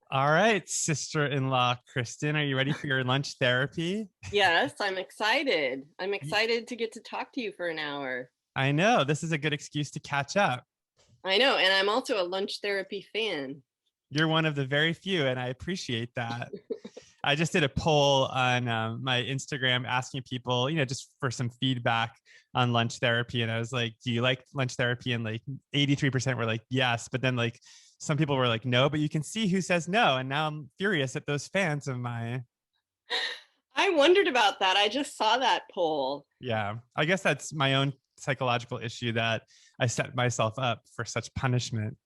All right, sister-in-law Kristen, are you ready for your lunch therapy? Yes, I'm excited. I'm Y- excited to get to talk to you for an hour. I know this is a good excuse to catch up. I know, and I'm also a lunch therapy fan. You're one of the very few, and I appreciate that. I just did a poll on my Instagram asking people, just for some feedback on lunch therapy. And I was like, do you like lunch therapy? And like 83% were like, yes. But then like some people were like, no, but you can see who says no. And now I'm furious at those fans of mine. I wondered about that. I just saw that poll. Yeah, I guess that's my own psychological issue that I set myself up for such punishment.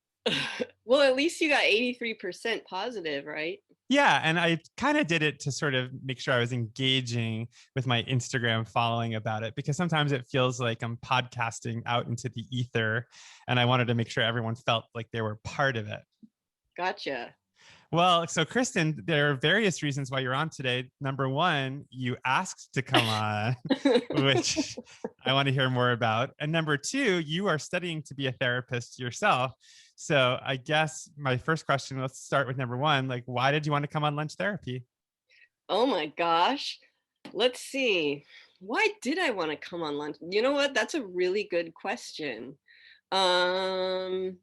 Well, at least you got 83% positive, right? Yeah, and I kind of did it to sort of make sure I was engaging with my Instagram following about it because sometimes it feels like I'm podcasting out into the ether and I wanted to make sure everyone felt like they were part of it. Gotcha. Well, so Kristen, there are various reasons why you're on today. Number one, you asked to come on, which I want to hear more about. And number two, you are studying to be a therapist yourself. So I guess my first question, let's start with number one. Like, why did you want to come on lunch therapy? Oh my gosh. Let's see. Why did I want to come on lunch? You know what? That's a really good question. Um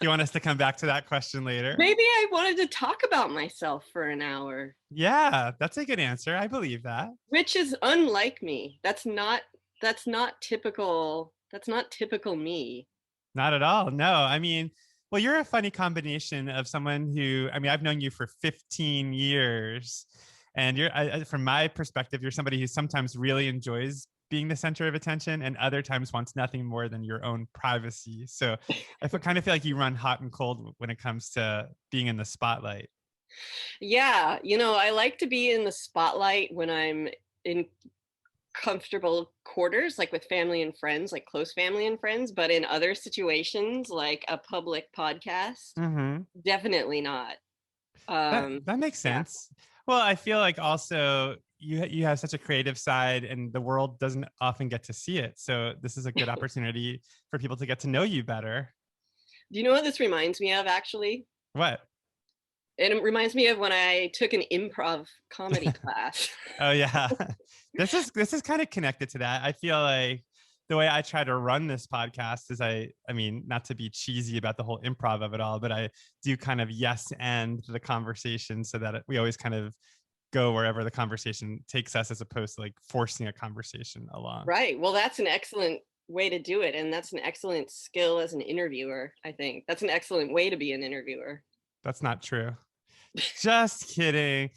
You want us to come back to that question later? Maybe I wanted to talk about myself for an hour. Yeah, that's a good answer. I believe that. Which is unlike me. That's not typical. That's not typical me. Not at all. No, I mean, well, you're a funny combination of someone who, I mean, I've known you for 15 years, and from my perspective, you're somebody who sometimes really enjoys being the center of attention and other times wants nothing more than your own privacy. So kind of feel like you run hot and cold when it comes to being in the spotlight. Yeah, I like to be in the spotlight when I'm in comfortable quarters, like with family and friends, like close family and friends, but in other situations, like a public podcast, Mm-hmm. definitely not. That makes Yeah. sense. Well, I feel like also you have such a creative side, and the world doesn't often get to see it. So this is a good opportunity for people to get to know you better. Do you know what this reminds me of, actually? What? It reminds me of when I took an improv comedy class. Oh yeah, this is kind of connected to that. I feel like the way I try to run this podcast is I mean, not to be cheesy about the whole improv of it all, but I do kind of yes and the conversation so that we always kind of go wherever the conversation takes us as opposed to like forcing a conversation along. Right. Well, that's an excellent way to do it. And that's an excellent skill as an interviewer, I think. That's an excellent way to be an interviewer. That's not true. Just kidding.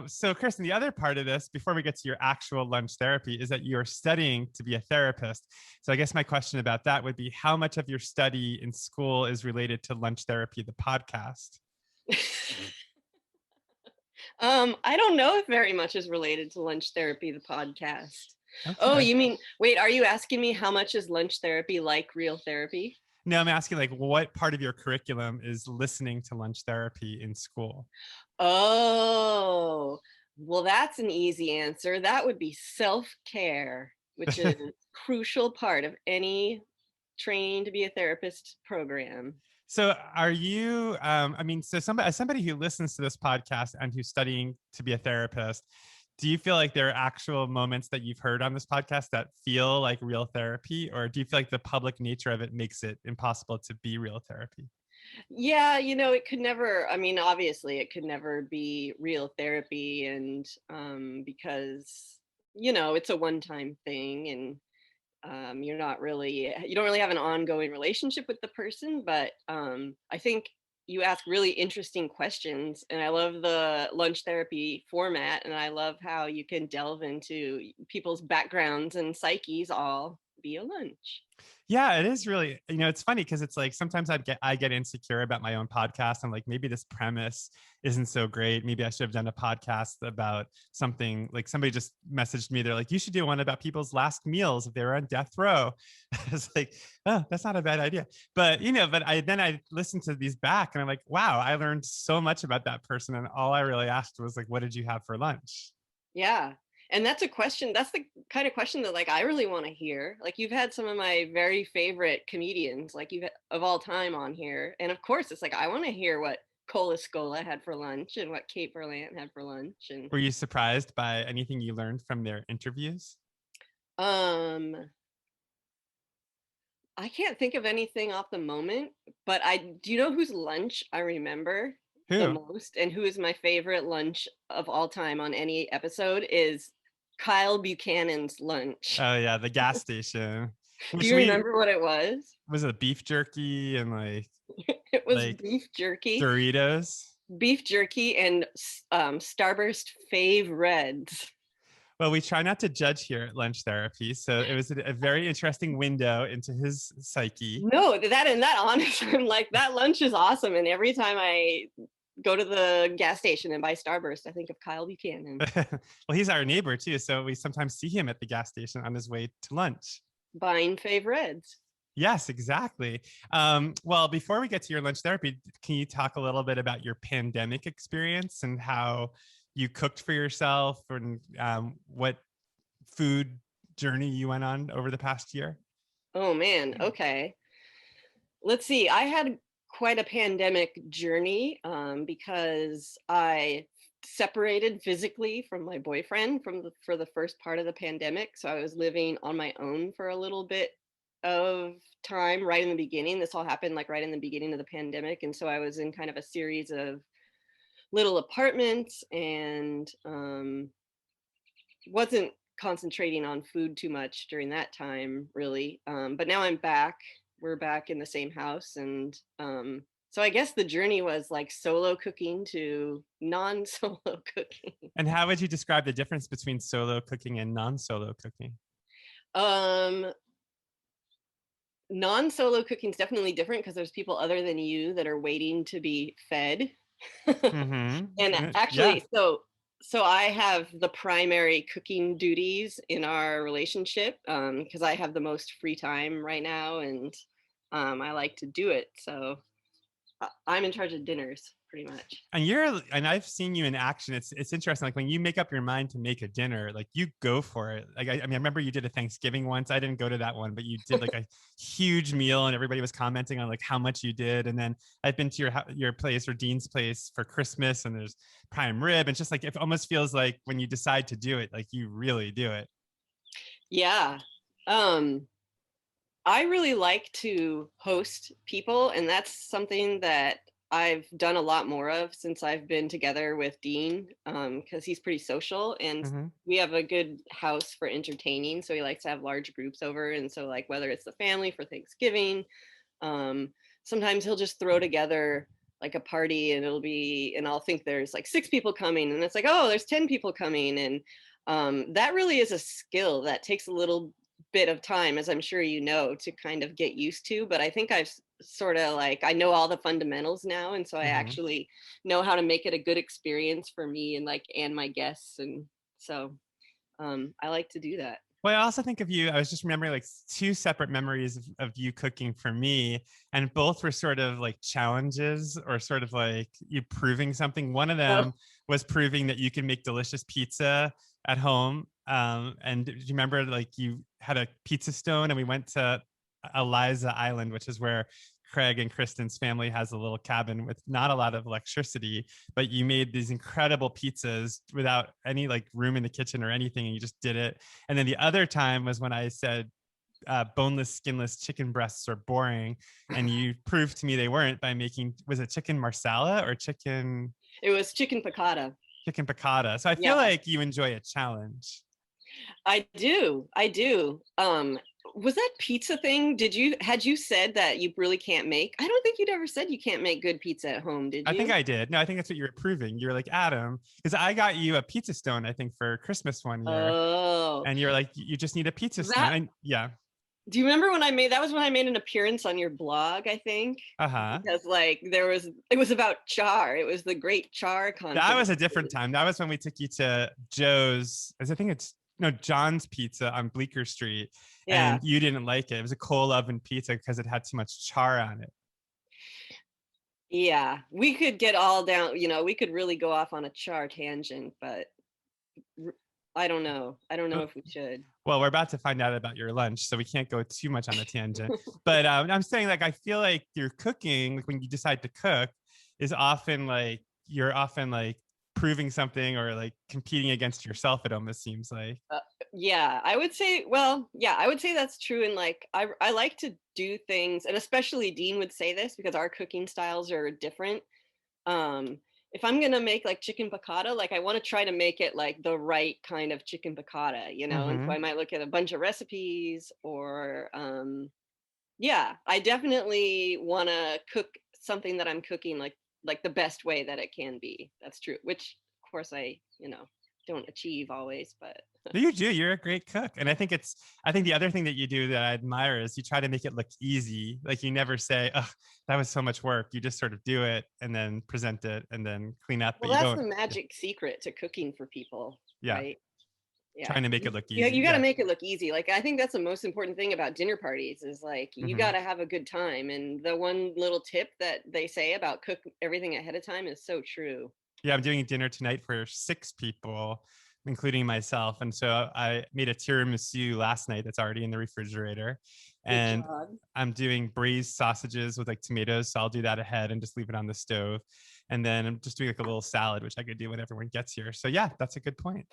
So, Kristen, the other part of this, before we get to your actual lunch therapy, is that you're studying to be a therapist. So, I guess my question about that would be how much of your study in school is related to lunch therapy, the podcast? I don't know if very much is related to lunch therapy, the podcast. Oh, Okay. you mean, wait, are you asking me how much is lunch therapy like real therapy? No, I'm asking like what part of your curriculum is listening to lunch therapy in school? Oh, well, that's an easy answer. That would be self-care, which is a crucial part of any training to be a therapist program. So are you I mean, so somebody as somebody who listens to this podcast and who's studying to be a therapist, do you feel like there are actual moments that you've heard on this podcast that feel like real therapy, or do you feel like the public nature of it makes it impossible to be real therapy? Yeah, it could never, I mean, obviously it could never be real therapy, and because it's a one-time thing, and you don't really have an ongoing relationship with the person, but I think you ask really interesting questions, and I love the lunch therapy format, and I love how you can delve into people's backgrounds and psyches all via lunch. Yeah, it is really, it's funny because it's like sometimes I get insecure about my own podcast. I'm like, maybe this premise isn't so great. Maybe I should have done a podcast about something. Like somebody just messaged me. They're like, you should do one about people's last meals if they were on death row. I was like, oh, that's not a bad idea. But but I listened to these back and I'm like, wow, I learned so much about that person. And all I really asked was like, what did you have for lunch? Yeah. And that's a question, that's the kind of question that like I really want to hear. Like you've had some of my very favorite comedians, like you've of all time on here. And of course it's like I want to hear what Cola Scola had for lunch and what Kate Berlant had for lunch. And Were you surprised by anything you learned from their interviews? um I can't think of anything off the moment, but I do you know whose lunch I remember the Who? most and who is my favorite lunch of all time on any episode is Kyle Buchanan's lunch. Oh yeah, the gas station. Do Which you we remember what it was? was it beef jerky and It was like beef jerky, Doritos. and Starburst Fave Reds. Well, we try not to judge here at Lunch Therapy, so it was a very interesting window into his psyche. No, that honest, I'm like that lunch is awesome, and every time I go to the gas station and buy Starburst, I think of Kyle Buchanan Well, he's our neighbor too, so we sometimes see him at the gas station on his way to lunch. buying Fave Reds. Yes, exactly. Well, before we get to your lunch therapy, can you talk a little bit about your pandemic experience and how you cooked for yourself and what food journey you went on over the past year? Oh man, okay. Let's see. I had quite a pandemic journey because I separated physically from my boyfriend for the first part of the pandemic. So I was living on my own for a little bit of time right in the beginning. This all happened like right in the beginning of the pandemic. And so I was in kind of a series of little apartments and wasn't concentrating on food too much during that time, really. But now I'm back. We're back in the same house. And so I guess the journey was like solo cooking to non-solo cooking. And how would you describe the difference between solo cooking and non-solo cooking? Um, Non-solo cooking is definitely different because there's people other than you that are waiting to be fed. And Yeah. actually, so I have the primary cooking duties in our relationship because I have the most free time right now, and I like to do it. So I'm in charge of dinners pretty much. And I've seen you in action. It's interesting. Like when you make up your mind to make a dinner, like you go for it. Like I mean, I remember you did a Thanksgiving once. I didn't go to that one, but you did like a huge meal, and everybody was commenting on like how much you did. And then I've been to your place or Dean's place for Christmas, and there's prime rib. And it's just like it almost feels like when you decide to do it, like you really do it. Yeah. I really like to host people, and that's something that I've done a lot more of since I've been together with Dean, because he's pretty social, and Mm-hmm. we have a good house for entertaining. So he likes to have large groups over, and so like whether it's the family for Thanksgiving, um, sometimes he'll just throw together like a party, and I'll think there's like 6 people coming, and it's like, oh, there's 10 people coming, and that really is a skill that takes a little bit of time, as I'm sure you know, to kind of get used to. But I think I've sort of like, I know all the fundamentals now. And so I Mm-hmm. actually know how to make it a good experience for me and like, and my guests. And so I like to do that. Well, I also think of you, I was just remembering like two separate memories of you cooking for me, and both were sort of like challenges or sort of like you proving something. One of Oh, them was proving that you can make delicious pizza at home. And do you remember like you had a pizza stone and we went to Eliza Island, which is where Craig and Kristen's family has a little cabin with not a lot of electricity, but you made these incredible pizzas without any like room in the kitchen or anything, and you just did it. And then the other time was when I said boneless, skinless chicken breasts are boring, and you proved to me they weren't by making, was it chicken marsala or it was chicken piccata. chicken piccata? So I feel Yeah, like you enjoy a challenge. I do. I do. Was that pizza thing? Had you said that you really can't make? I don't think you'd ever said you can't make good pizza at home, did I think you? I did. No, I think that's what you were proving. You were like, Adam, because I got you a pizza stone, I think, for Christmas one year. Oh, And you're like, you just need a pizza stone. that And yeah. do you remember when I made that was when I made an appearance on your blog, I think? Uh-huh. Because like it was about char. It was the great char That was controversy. a different time. That was when we took you to Joe's, I think it's no, John's Pizza on Bleecker Street. Yeah. And you didn't like it. It was a coal oven pizza because it had too much char on it. Yeah. We could get all down, we could really go off on a char tangent, but I don't know. I don't know if we should. Well, we're about to find out about your lunch, so we can't go too much on a tangent. But I'm saying, like, I feel like your cooking, like when you decide to cook, is often like you're often like proving something or like competing against yourself. It almost seems like. Yeah, I would say, well, yeah, I would say that's true. And like, I like to do things, and especially Dean would say this because our cooking styles are different. Um, if I'm gonna make like chicken piccata, like I want to try to make it like the right kind of chicken piccata, you know. And so Mm-hmm. I might look at a bunch of recipes, or yeah, I definitely want to cook something that I'm cooking like the best way that it can be. That's true. Which of course I, don't achieve always, but You do. You're a great cook. And I think the other thing that you do that I admire is you try to make it look easy. Like you never say, oh, that was so much work. You just sort of do it and then present it and then clean up, but well, you that's don't. the magic secret to cooking for people, Yeah. right? Yeah. Trying to make it look Yeah, easy. you got to Yeah. make it look easy. Like I think that's the most important thing about dinner parties is like you Mm-hmm. got to have a good time. And the one little tip that they say about cook everything ahead of time is so true. Yeah. I'm doing dinner tonight for 6 people, including myself. And so I made a tiramisu last night that's already in the refrigerator. Good And job. I'm doing braised sausages with like tomatoes. So I'll do that ahead and just leave it on the stove. And then I'm just doing like a little salad, which I could do when everyone gets here. So yeah, that's a good point.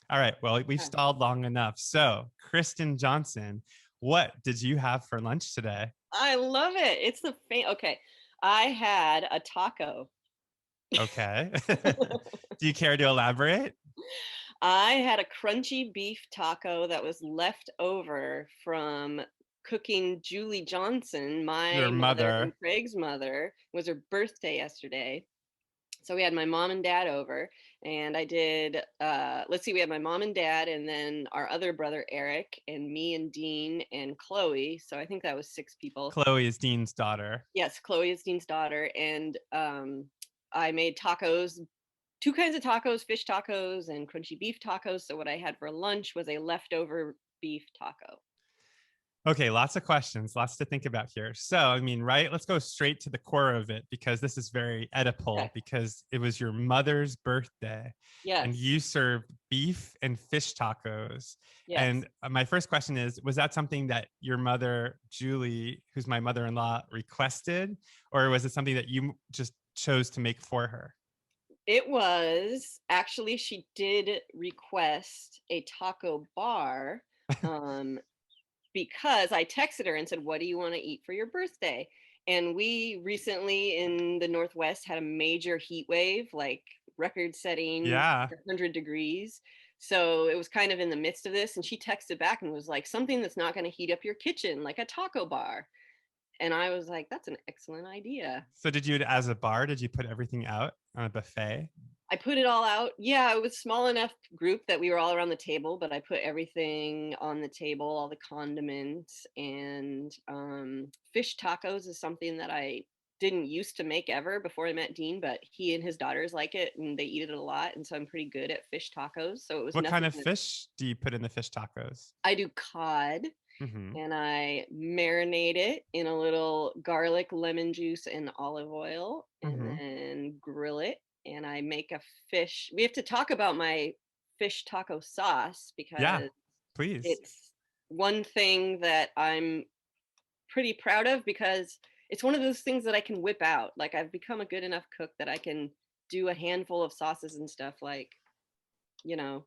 All right. Well, we've Yeah. stalled long enough. So, Kristen Johnson, what did you have for lunch today? I love it. It's the okay. I had a taco. Okay. Do you care to elaborate? I had a crunchy beef taco that was left over from cooking Julie Johnson, my Your mother and mother. Craig's mother. It was her birthday yesterday. So we had my mom and dad over, and I did let's see, we had my mom and dad, and then our other brother Eric, and me and Dean and Chloe. So I think that was 6 people. Chloe is Dean's daughter. Yes, Chloe is Dean's daughter. And I made tacos, two kinds of tacos, fish tacos and crunchy beef tacos. So what I had for lunch was a leftover beef taco. Okay, lots of questions, lots to think about here. So, I mean, right, let's go straight to the core of it because this is very Okay. Oedipal because it was your mother's birthday and Yes. you served beef and fish tacos. Yes. And my first question is, was that something that your mother, Julie, who's my mother-in-law, requested, or was it something that you just chose to make for her? It was actually, she did request a taco bar. Um, because I texted her and said, "What do you want to eat for your birthday?" And we recently in the Northwest had a major heat wave, like record setting Yeah. 100 degrees. So it was kind of in the midst of this. And she texted back and was like, something that's not going to heat up your kitchen, like a taco bar. And I was like, that's an excellent idea. So did you, as a bar, did you put everything out on a buffet? I put it all out. Yeah, it was small enough group that we were all around the table, but I put everything on the table, all the condiments. And fish tacos is something that I didn't used to make ever before I met Dean, but he and his daughters like it and they eat it a lot. And so I'm pretty good at fish tacos. So it was What kind nothing of fish do you put in the fish tacos? I do cod, Mm-hmm. and I marinate it in a little garlic, lemon juice, and olive oil, and Mm-hmm. then grill it. And I make a fish. We have to talk about my fish taco sauce Yeah, because please. it's one thing that I'm pretty proud of because it's one of those things that I can whip out. Like I've become a good enough cook that I can do a handful of sauces and stuff like, you know,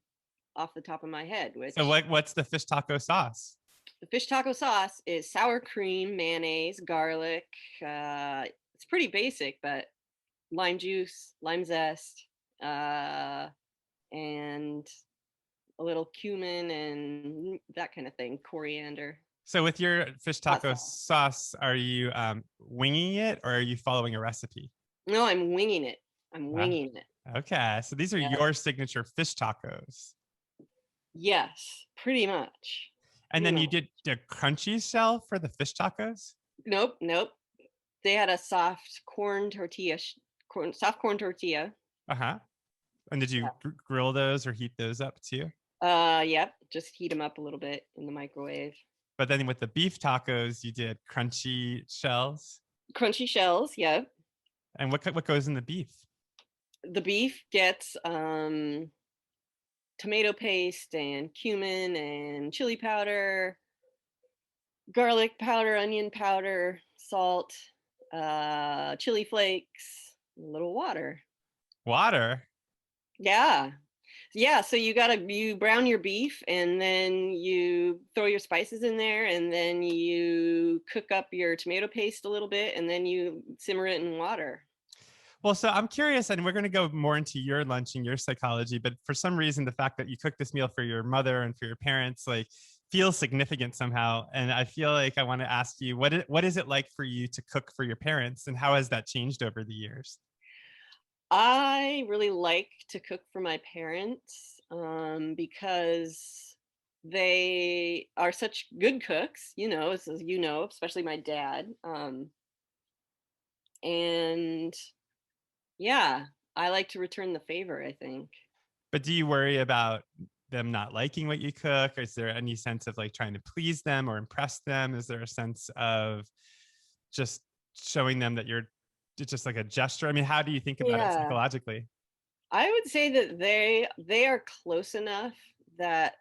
off the top of my head, So which what's the fish taco sauce? the fish taco sauce is sour cream, mayonnaise, garlic. It's pretty basic, but lime juice, lime zest, and a little cumin and that kind of thing, coriander, So with your fish hot taco sauce. sauce, are you winging it or are you following a recipe? No, I'm winging it. I'm Wow. winging it. Okay, so these are Yeah. your signature fish tacos. Yes, pretty much. And Pretty then you much. did the crunchy shell for the fish tacos? Nope, nope. They had a soft corn tortilla, soft corn tortilla. Uh-huh. And did you grill those or heat those up too? Yep. Just heat them up a little bit in the microwave. But then with the beef tacos, you did crunchy shells. Crunchy shells. Yep. And what goes in the beef? The beef gets tomato paste and cumin and chili powder, garlic powder, onion powder, salt, chili flakes, a little water. Water. Yeah. Yeah, so you brown your beef, and then you throw your spices in there, and then you cook up your tomato paste a little bit, and then you simmer it in water. Well, so I'm curious, and we're going to go more into your lunch and your psychology, but for some reason, the fact that you cooked this meal for your mother and for your parents, like, feels significant somehow. And I feel like I want to ask you, what is it like for you to cook for your parents, and how has that changed over the years? I really like to cook for my parents, because they are such good cooks, as you know, especially my dad. And yeah, I like to return the favor, I think. But do you worry about them not liking what you cook? Or is there any sense of like trying to please them or impress them? Is there a sense of just showing them that you're it's just like a gesture? I mean, how do you think about it Yeah. psychologically? I would say that they are close enough that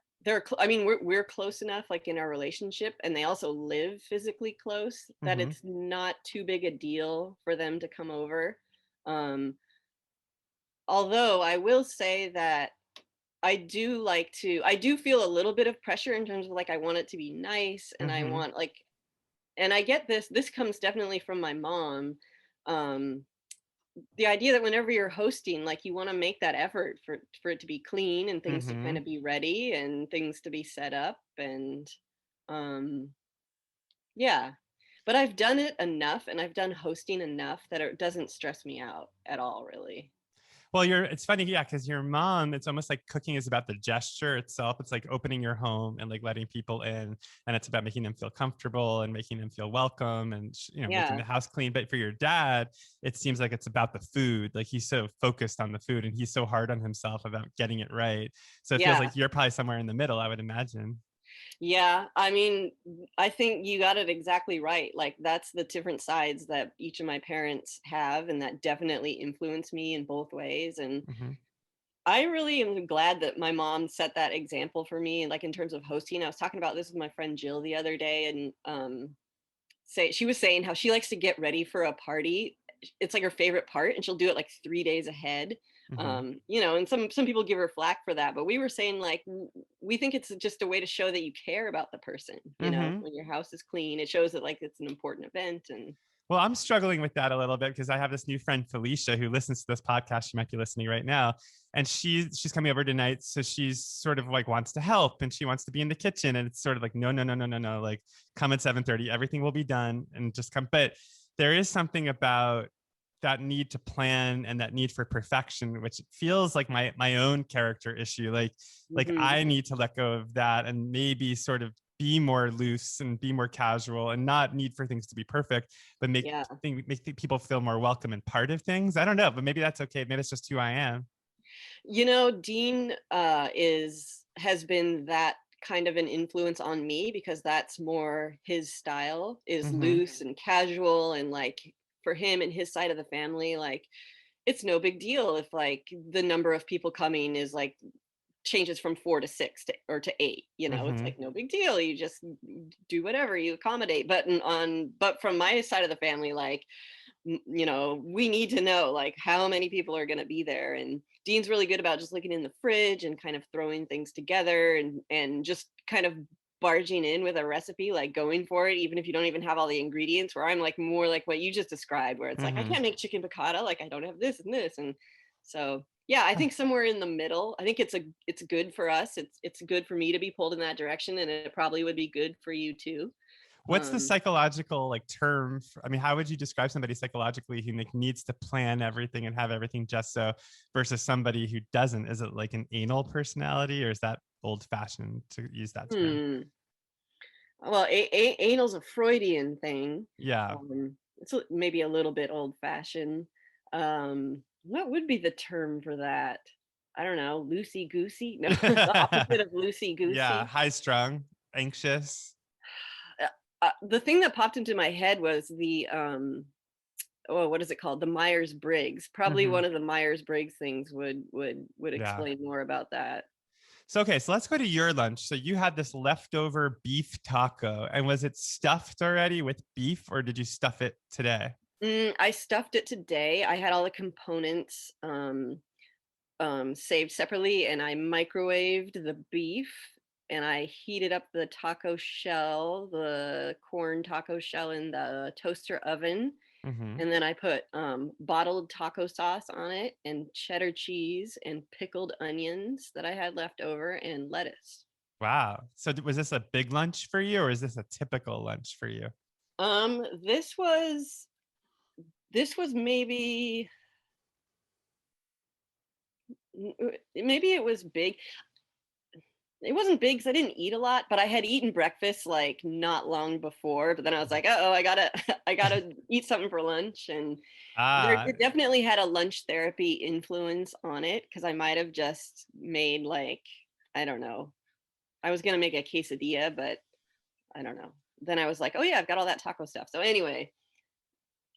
I mean, we're close enough, like, in our relationship, and they also live physically close, that Mm-hmm. it's not too big a deal for them to come over. Um, Although I will say that I do feel a little bit of pressure in terms of, like, I want it to be nice, and I Mm-hmm. want, like, and I get this comes definitely from my mom. Um, the idea that whenever you're hosting, like, you want to make that effort for it to be clean, and things to kind Mm-hmm. of be ready, and things to be set up, and um yeah. But I've done it enough, and I've done hosting enough that it doesn't stress me out at all, really. Well, it's funny, yeah, because your mom, it's almost like cooking is about the gesture itself. It's like opening your home and like letting people in, and it's about making them feel comfortable and making them feel welcome, and making Yeah. the house clean. But for your dad, it seems like it's about the food. Like he's so focused on the food, and he's so hard on himself about getting it right. So it feels Yeah. like you're probably somewhere in the middle, I would imagine. Yeah, I mean, I think you got it exactly right. Like, that's the different sides that each of my parents have, and that definitely influence me in both ways. And Mm-hmm. I really am glad that my mom set that example for me. And, like, in terms of hosting, I was talking about this with my friend Jill the other day, and she was saying how she likes to get ready for a party. It's like her favorite part, and she'll do it like 3 days ahead. Mm-hmm. And some people give her flack for that, but we were saying, like, we think it's just a way to show that you care about the person. Mm-hmm. When your house is clean, it shows that, like, it's an important event. And Well, I'm struggling with that a little bit because I have this new friend Felicia who listens to this podcast. She might be listening right now, and she's coming over tonight. So she's sort of like wants to help and she wants to be in the kitchen, and it's sort of like no, no, no, no, no, no. Like come at 7:30, everything will be done, and just come. But there is something about that need to plan and that need for perfection, which feels like my own character issue. Like mhm, I need to let go of that and maybe sort of be more loose and be more casual and not need for things to be perfect, but yeah. make people feel more welcome and part of things. I don't know, but maybe that's okay. Maybe it's just who I am. Dean is has been that kind of an influence on me, because that's more his style, is Mm-hmm. loose and casual, and, like, for him and his side of the family, like, it's no big deal if, like, the number of people coming is, like, changes from 4 to 6 or to 8. It's Mm-hmm. like no big deal. You just do whatever, you accommodate. But from my side of the family, like, we need to know, like, how many people are going to be there. And Dean's really good about just looking in the fridge and kind of throwing things together, and just kind of barging in with a recipe, like going for it, even if you don't even have all the ingredients. Where I'm like more like what you just described, where it's like, I Mm-hmm. can't make chicken piccata, like, I don't have this and this. And so, yeah, I think somewhere in the middle. I think it's good for us. It's good for me to be pulled in that direction, and it probably would be good for you too. What's the um psychological like term I mean, how would you describe somebody psychologically who like needs to plan everything and have everything just so versus somebody who doesn't? Is it like an anal personality, or is that old fashioned to use that term? hmm Well, anal's a Freudian thing. Yeah. It's maybe a little bit old fashioned. What would be the term for that? I don't know. Loosey goosey? No, the opposite of loosey Yeah, goosey. high strung, anxious. The thing that popped into my head was the oh, what is it called? The Myers Briggs. Probably Mm-hmm. one of the Myers Briggs things would Yeah. explain more about that. So, okay, so let's go to your lunch. So you had this leftover beef taco, and was it stuffed already with beef, or did you stuff it today? I stuffed it today. I had all the components saved separately, and I microwaved the beef, and I heated up the taco shell, the corn taco shell, in the toaster oven. Mm-hmm. And then I put bottled taco sauce on it, and cheddar cheese, and pickled onions that I had left over, and lettuce. Wow. So was this a big lunch for you, or is this a typical lunch for you? Um, this was this was maybe it was big. It wasn't big because I didn't eat a lot, but I had eaten breakfast like not long before. But then I was like, oh, I gotta I gotta eat something for lunch. And Ah, it definitely had a lunch therapy influence on it, because I might have just made like, I don't know. I was gonna make a quesadilla, but I don't know. Then I was like, oh yeah, I've got all that taco stuff. So anyway,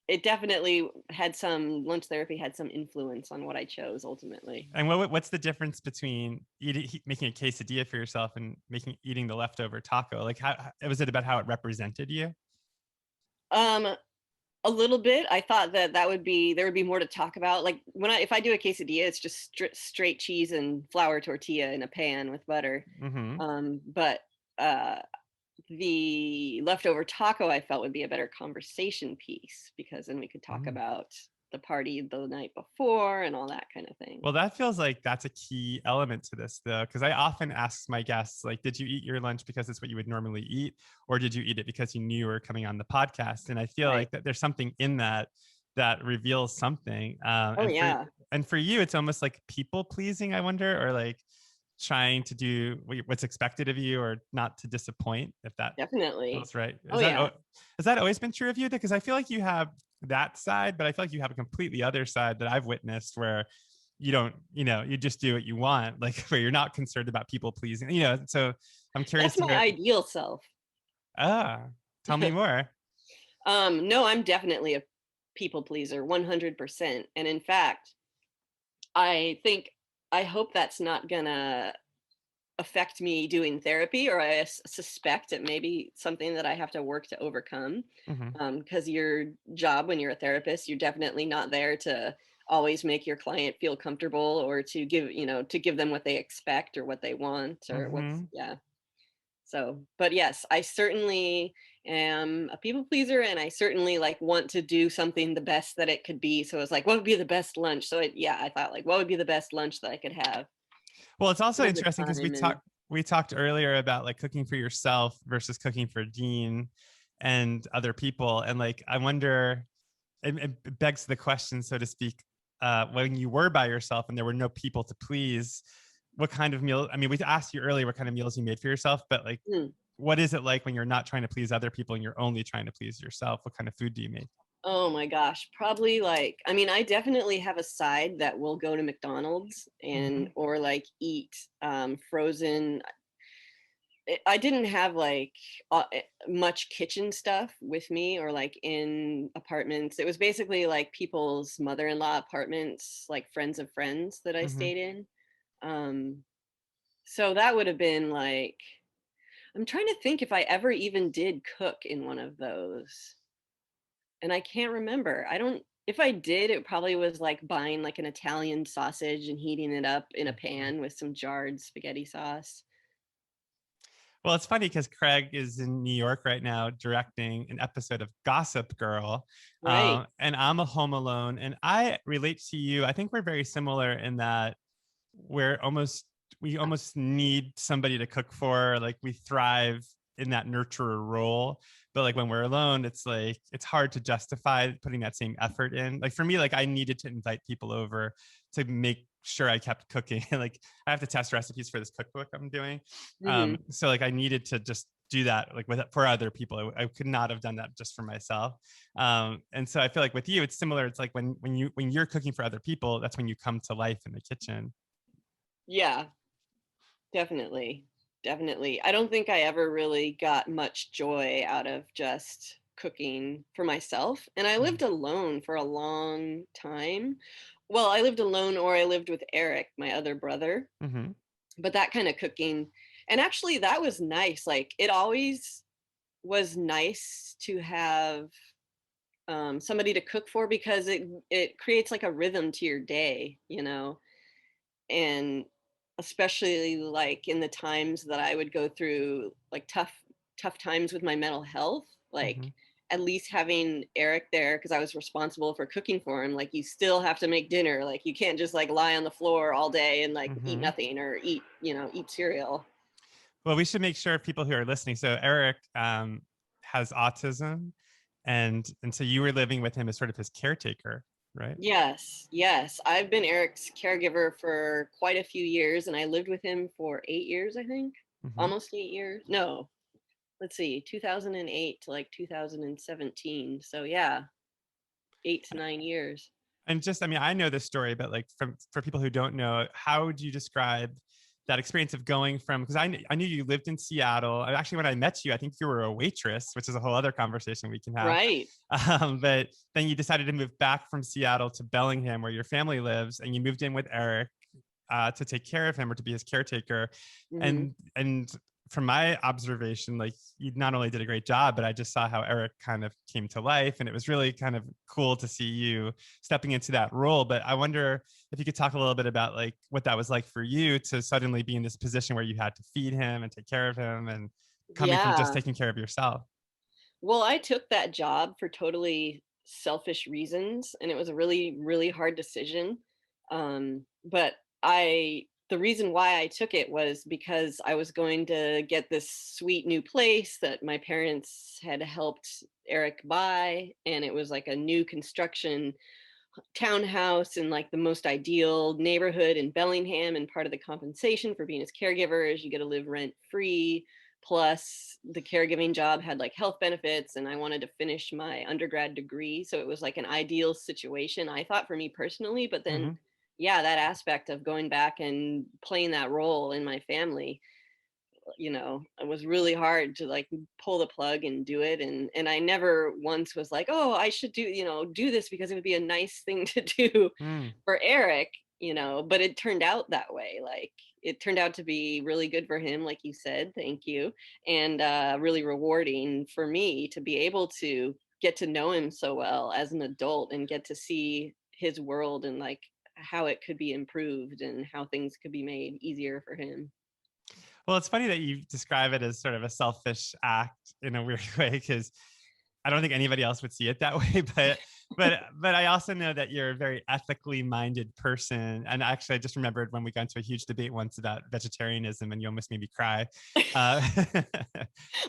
it definitely had some lunch therapy had some influence on what I chose ultimately. and what's the difference between making a quesadilla for yourself and eating the leftover taco? Like, how was it about how it represented you? Um, a little bit. I thought that there would be more to talk about. Like if I do a quesadilla, it's just straight cheese and flour tortilla in a pan with butter. Mm-hmm. But uh, the leftover taco I felt would be a better conversation piece, because then we could talk about the party the night before and all that kind of thing. Well, that feels like that's a key element to this, though, because I often ask my guests, like, did you eat your lunch because it's what you would normally eat, or did you eat it because you knew you were coming on the podcast? And I feel Right. like that there's something in that that reveals something. Oh yeah, And for you, it's almost like people pleasing, I wonder, or like trying to do what's expected of you, or not to disappoint. If that definitely. feels right, Oh yeah, has that always been true of you? Because I feel like you have that side, but I feel like you have a completely other side that I've witnessed where you don't, you just do what you want, like where you're not concerned about people pleasing, So I'm curious that's to my know. ideal self. Tell me more. No, I'm definitely a people pleaser, 100%. And in fact, I think I hope that's not gonna affect me doing therapy, or I suspect it may be something that I have to work to overcome. Hmm. Because your job when you're a therapist, you're definitely not there to always make your client feel comfortable, or to give them what they expect or what they want, or what's, Hmm. yeah. So, but yes, I certainly am a people pleaser, and I certainly like want to do something the best that it could be. So it's like, what would be the best lunch? So yeah, I thought like, what would be the best lunch that I could have Well, it's also for the interesting because time. And we talked earlier about like cooking for yourself versus cooking for Dean and other people, and like I wonder, it begs the question, so to speak, when you were by yourself and there were no people to please, what kind of meal? I mean, we asked you earlier what kind of meals you made for yourself, but like, hmm, what is it like when you're not trying to please other people and you're only trying to please yourself? What kind of food do you make? oh my gosh, probably like, I mean, I definitely have a side that will go to McDonald's, Mm-hmm. and or like eat frozen. I didn't have like much kitchen stuff with me, or like in apartments. It was basically like people's mother-in-law apartments, like friends of friends that I Mm-hmm. stayed in. Um, so that would have been like, I'm trying to think if I ever even did cook in one of those. And I can't remember. I don't If I did, it probably was like buying like an Italian sausage and heating it up in a pan with some jarred spaghetti sauce. Well, it's funny because Craig is in New York right now directing an episode of Gossip Girl. Right. And I'm a home alone. And I relate to you. I think we're very similar in that we're almost, we almost need somebody to cook for. Like we thrive in that nurturer role. But like when we're alone, it's like, it's hard to justify putting that same effort in. Like for me, like I needed to invite people over to make sure I kept cooking. Like I have to test recipes for this cookbook I'm doing. Hmm. So like I needed to just do that like with for other people. I could not have done that just for myself. And so I feel like with you, it's similar. It's like when you're cooking for other people, that's when you come to life in the kitchen. Yeah, definitely. Definitely. I don't think I ever really got much joy out of just cooking for myself. And I lived alone for a long time. Well, I lived alone, or I lived with Eric, my other brother. Mm-hmm. but that kind of cooking, and actually that was nice. Like it always was nice to have somebody to cook for, because it creates like a rhythm to your day, you know. And especially like in the times that I would go through like tough times with my mental health, like Mm-hmm. at least having Eric there, because I was responsible for cooking for him. Like you still have to make dinner. Like you can't just like lie on the floor all day and like eat Mm-hmm. nothing, or eat, eat cereal. Well, we should make sure people who are listening. So Eric has autism, and so you were living with him as sort of his caretaker, right? Yes, yes. I've been Eric's caregiver for quite a few years, and I lived with him for 8 years, I think. Mm-hmm. Almost 8 years. No, let's see, 2008 to like 2017. So yeah, 8 to 9 years. And just, I mean, I know this story, but like for people who don't know, how would you describe that experience of going from, because I knew you lived in Seattle. Actually, when I met you, I think you were a waitress, which is a whole other conversation we can have. Right. But then you decided to move back from Seattle to Bellingham, where your family lives, and you moved in with Eric to take care of him, or to be his caretaker. Hmm. And from my observation, like you not only did a great job, but I just saw how Eric kind of came to life, and it was really kind of cool to see you stepping into that role. But I wonder if you could talk a little bit about like what that was like for you to suddenly be in this position where you had to feed him and take care of him, and coming from just Yeah. taking care of yourself. Well, I took that job for totally selfish reasons, and it was a really, really hard decision. But the reason why I took it was because I was going to get this sweet new place that my parents had helped Eric buy, and it was like a new construction townhouse in like the most ideal neighborhood in Bellingham. And part of the compensation for being his caregiver is you get to live rent free. Plus, the caregiving job had like health benefits, and I wanted to finish my undergrad degree. So it was like an ideal situation, I thought, for me personally. But then, Mm-hmm. yeah, that aspect of going back and playing that role in my family, it was really hard to like pull the plug and do it. And I never once was like, oh, I should do this because it would be a nice thing to do Mm. for Eric. But it turned out that way. Like it turned out to be really good for him, like you said, thank you. And really rewarding for me to be able to get to know him so well as an adult, and get to see his world, and like how it could be improved and how things could be made easier for him. Well, it's funny that you describe it as sort of a selfish act in a weird way, because I don't think anybody else would see it that way. But I also know that you're a very ethically minded person. And actually, I just remembered when we got into a huge debate once about vegetarianism, and you almost made me cry. Uh,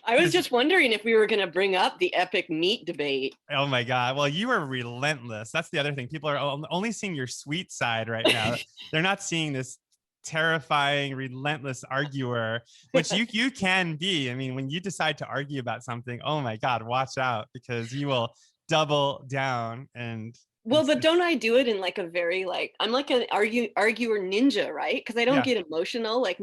I was 'cause- just wondering if we were going to bring up the epic meat debate. oh my God. Well, you are relentless. That's the other thing. People are only seeing your sweet side right now. They're not seeing this terrifying, relentless arguer, which you can be. I mean, when you decide to argue about something, oh my God, watch out, because you will double down. And Well, but don't I do it in like a very like, I'm like an arguer ninja, right? Because I don't yeah, get emotional like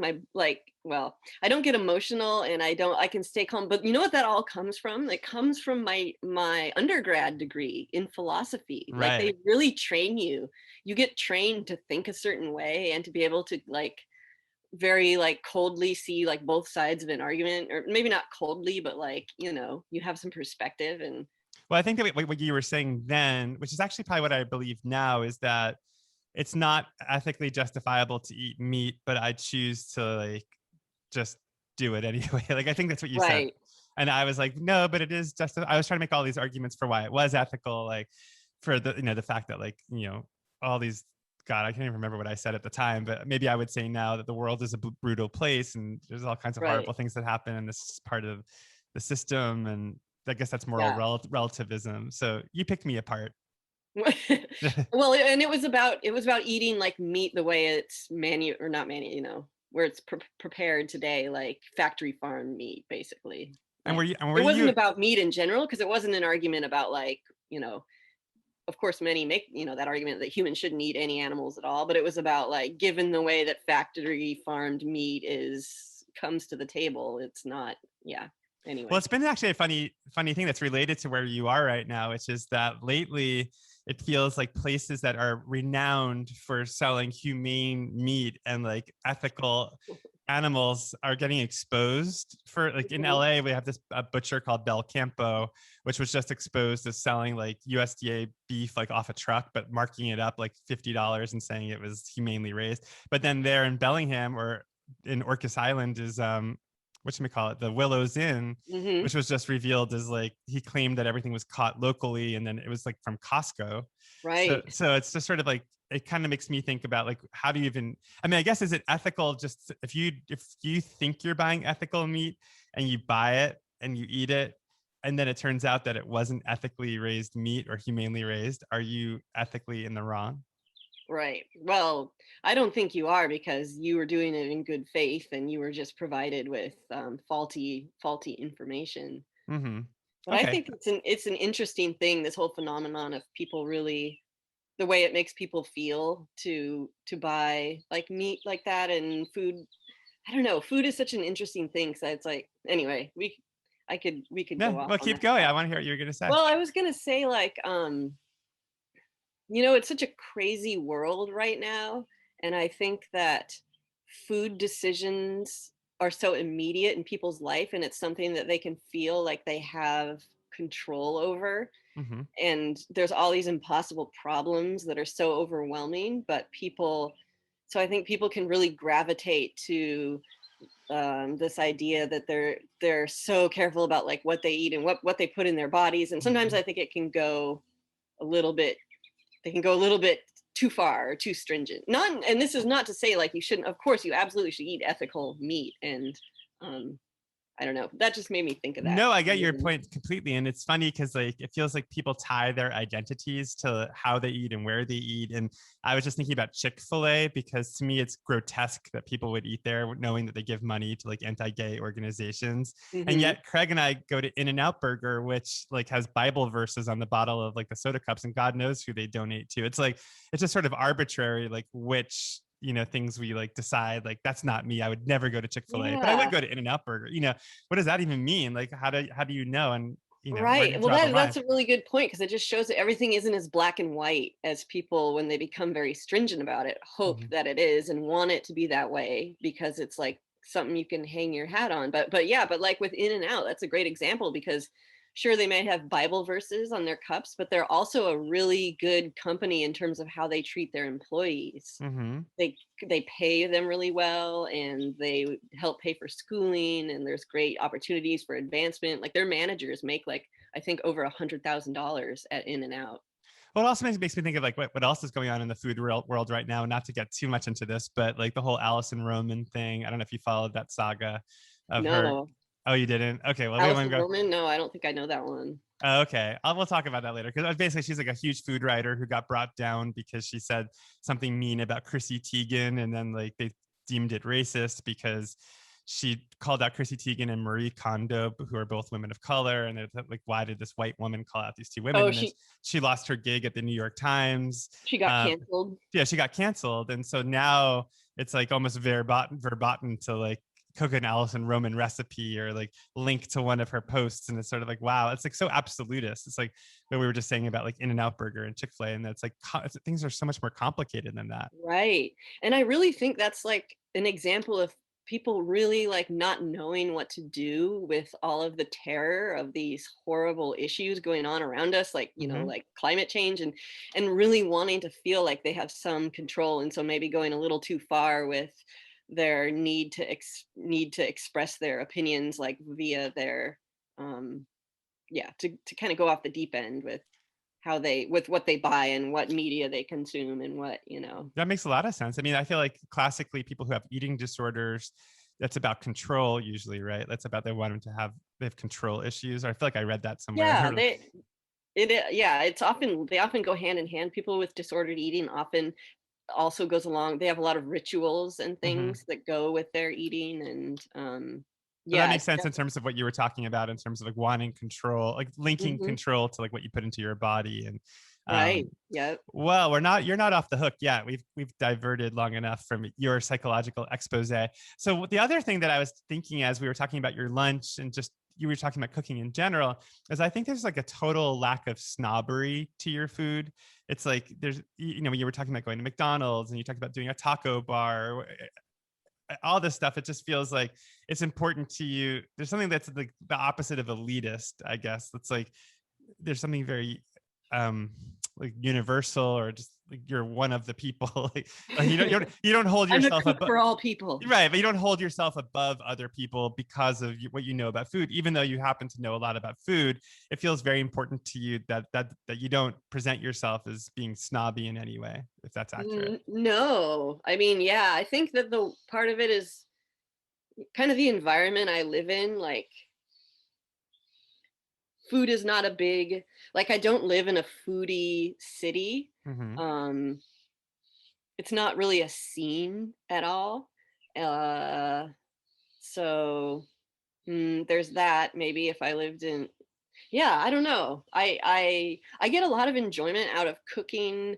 well, I don't get emotional, and I can stay calm. But you know what that all comes from? It comes from my undergrad degree in philosophy. Like right. they really train you. You get trained to think a certain way, and to be able to like very like coldly see like both sides of an argument, or maybe not coldly, but like, you have some perspective. And Well, I think that what you were saying then, which is actually probably what I believe now, is that it's not ethically justifiable to eat meat, but I choose to like just do it anyway. Like, I think that's what you said. right. And I was like, no, but it is just, I was trying to make all these arguments for why it was ethical. Like for the, the fact that like, all these, God, I can't even remember what I said at the time, but maybe I would say now that the world is a brutal place, and there's all kinds of Right. horrible things that happen. And this is part of the system. And I guess that's moral Yeah. relativism. So you picked me apart. Well, and it was about eating like meat the way it's or not where it's prepared today, like factory farm meat, basically. And Like were it wasn't you, about meat in general, because it wasn't an argument about like, of course many make, that argument that humans shouldn't eat any animals at all, but it was about like, given the way that factory farmed meat comes to the table, it's not, yeah. well, Anyway. it's been actually a funny thing that's related to where you are right now, which is that lately it feels like places that are renowned for selling humane meat and like ethical animals are getting exposed for, like in LA, we have this butcher called Del Campo, which was just exposed as selling like USDA beef like off a truck, but marking it up like $50 and saying it was humanely raised. But then there in Bellingham or in Orcas Island is whatchamacallit, the Willows Inn, Mm-hmm. which was just revealed as like he claimed that everything was caught locally and then it was like from Costco. So Right. so it's just sort of like, it kind of makes me think about like, how do you even, I mean, I guess, is it ethical just if you think you're buying ethical meat and you buy it and you eat it and then it turns out that it wasn't ethically raised meat or humanely raised, are you ethically in the wrong? Right. Well, I don't think you are, because you were doing it in good faith and you were just provided with faulty information. Mm-hmm. But I Okay. think it's an interesting thing, this whole phenomenon of people really, the way it makes people feel to buy like meat like that and food. I don't know. Food is such an interesting thing. So it's like, anyway, we could Yeah, go off well, on keep that going. I topic. want to hear what you're going to say. Well, I was gonna say like it's such a crazy world right now. And I think that food decisions are so immediate in people's life, and it's something that they can feel like they have control over. Mm-hmm. And there's all these impossible problems that are so overwhelming, but so I think people can really gravitate to this idea that they're so careful about like what they eat and what they put in their bodies. And sometimes Mm-hmm. I think it can go a little bit they can go a little bit too far or too stringent. Not, and this is not to say like you shouldn't. Of course, you absolutely should eat ethical meat, and um, I don't know. That just made me think of that. No, I get your point completely. And it's funny because like it feels like people tie their identities to how they eat and where they eat. And I was just thinking about Chick-fil-A because to me it's grotesque that people would eat there knowing that they give money to like anti-gay organizations. And Mm-hmm. yet Craig and I go to In-N-Out Burger, which like has Bible verses on the bottle of like the soda cups, and God knows who they donate to. It's like it's just sort of arbitrary, like which things we like decide like that's not me. I would never go to Chick-fil-A, but I would Yeah. go to In-N-Out Burger. What does that even mean? Like, how do you know? And where do Right. you Well, draw the line? that's a really good point, because it just shows that everything isn't as black and white as people, when they become very stringent about it, hope Mhm. that it is and want it to be that way because it's like something you can hang your hat on. But yeah, but like with In and Out, that's a great example, because sure, they might have Bible verses on their cups, but they're also a really good company in terms of how they treat their employees. Mhm. They pay them really well, and they help pay for schooling, and there's great opportunities for advancement. Like their managers make like, I think, over $100,000 at In and Out. Well, it also makes me think of like what else is going on in the food world right now. Not to get too much into this, but like the whole Allison Roman thing. I don't know if you followed that saga of her. No. Oh, you didn't? Okay, well, we won't Allison go. Roman? No, I don't think I know that one. Oh, okay, we'll talk about that later because basically she's like a huge food writer who got brought down because she said something mean about Chrissy Teigen, and then like they deemed it racist because she called out Chrissy Teigen and Marie Kondo, who are both women of color, and they're like, why did this white woman call out these two women? Oh, And then she lost her gig at the New York Times. she got canceled. Yeah, she got canceled, and so now it's like almost verboten to like cook an Allison Roman recipe or like link to one of her posts. And it's sort of like, wow, it's like so absolutist. It's like what we were just saying about like In-N-Out Burger and Chick-fil-A. And that's like, things are so much more complicated than that. Right. And I really think that's like an example of people really like not knowing what to do with all of the terror of these horrible issues going on around us, like, Mm-hmm. like climate change, and really wanting to feel like they have some control. And so maybe going a little too far with their need to express their opinions, like via their um yeah, to kind of go off the deep end with with what they buy and what media they consume and what. That makes a lot of sense. I mean, I feel like classically people who have eating disorders, that's about control usually, right? That's about they have control issues. Or I feel like I read that Yeah, somewhere. yeah, they often go hand in hand. People with disordered eating often also goes along. They have a lot of rituals and Mm-hmm. things that go with their eating, and So that yeah, makes sense in terms of what you were talking about in terms of like wanting control, like linking hmm control to like what you put into your body. And right, yeah. well, you're not off the hook yet. We've diverted long enough from your psychological expose. So the other thing that I was thinking as we were talking about your lunch and just you were talking about cooking in general, is I think there's like a total lack of snobbery to your food. It's like there's, when you were talking about going to McDonald's and you talked about doing a taco bar, all this stuff, it just feels like it's important to you. There's something that's like the opposite of elitist, I guess. It's like there's something very like universal, or just like you're one of the people. Like you don't hold I'm a yourself cook above, for all people. right? But you don't hold yourself above other people because of what you know about food. Even though you happen to know a lot about food, it feels very important to you that you don't present yourself as being snobby in any way, if that's accurate. No, I mean, yeah, I think that the part of it is kind of the environment I live in. Like, food is not a big, like, I don't live in a foodie city. Mm-hmm. It's not really a scene at all. Uh, so there's that. Maybe if I lived in, yeah, I don't know. I get a lot of enjoyment out of cooking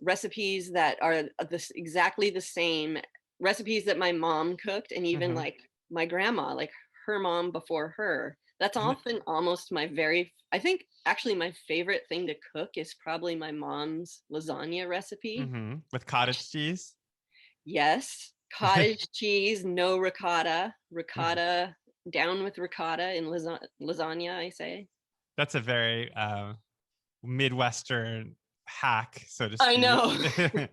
recipes that are this exactly the same recipes that my mom cooked, and even Mm-hmm. like my grandma, like her mom before her. That's often almost my I think actually my favorite thing to cook is probably my mom's lasagna recipe. Mm-hmm. With cottage cheese. Yes, cottage cheese, no ricotta. Mhm. Ricotta, down with ricotta in lasagna, I say. That's a very Midwestern hack, so to I speak. know.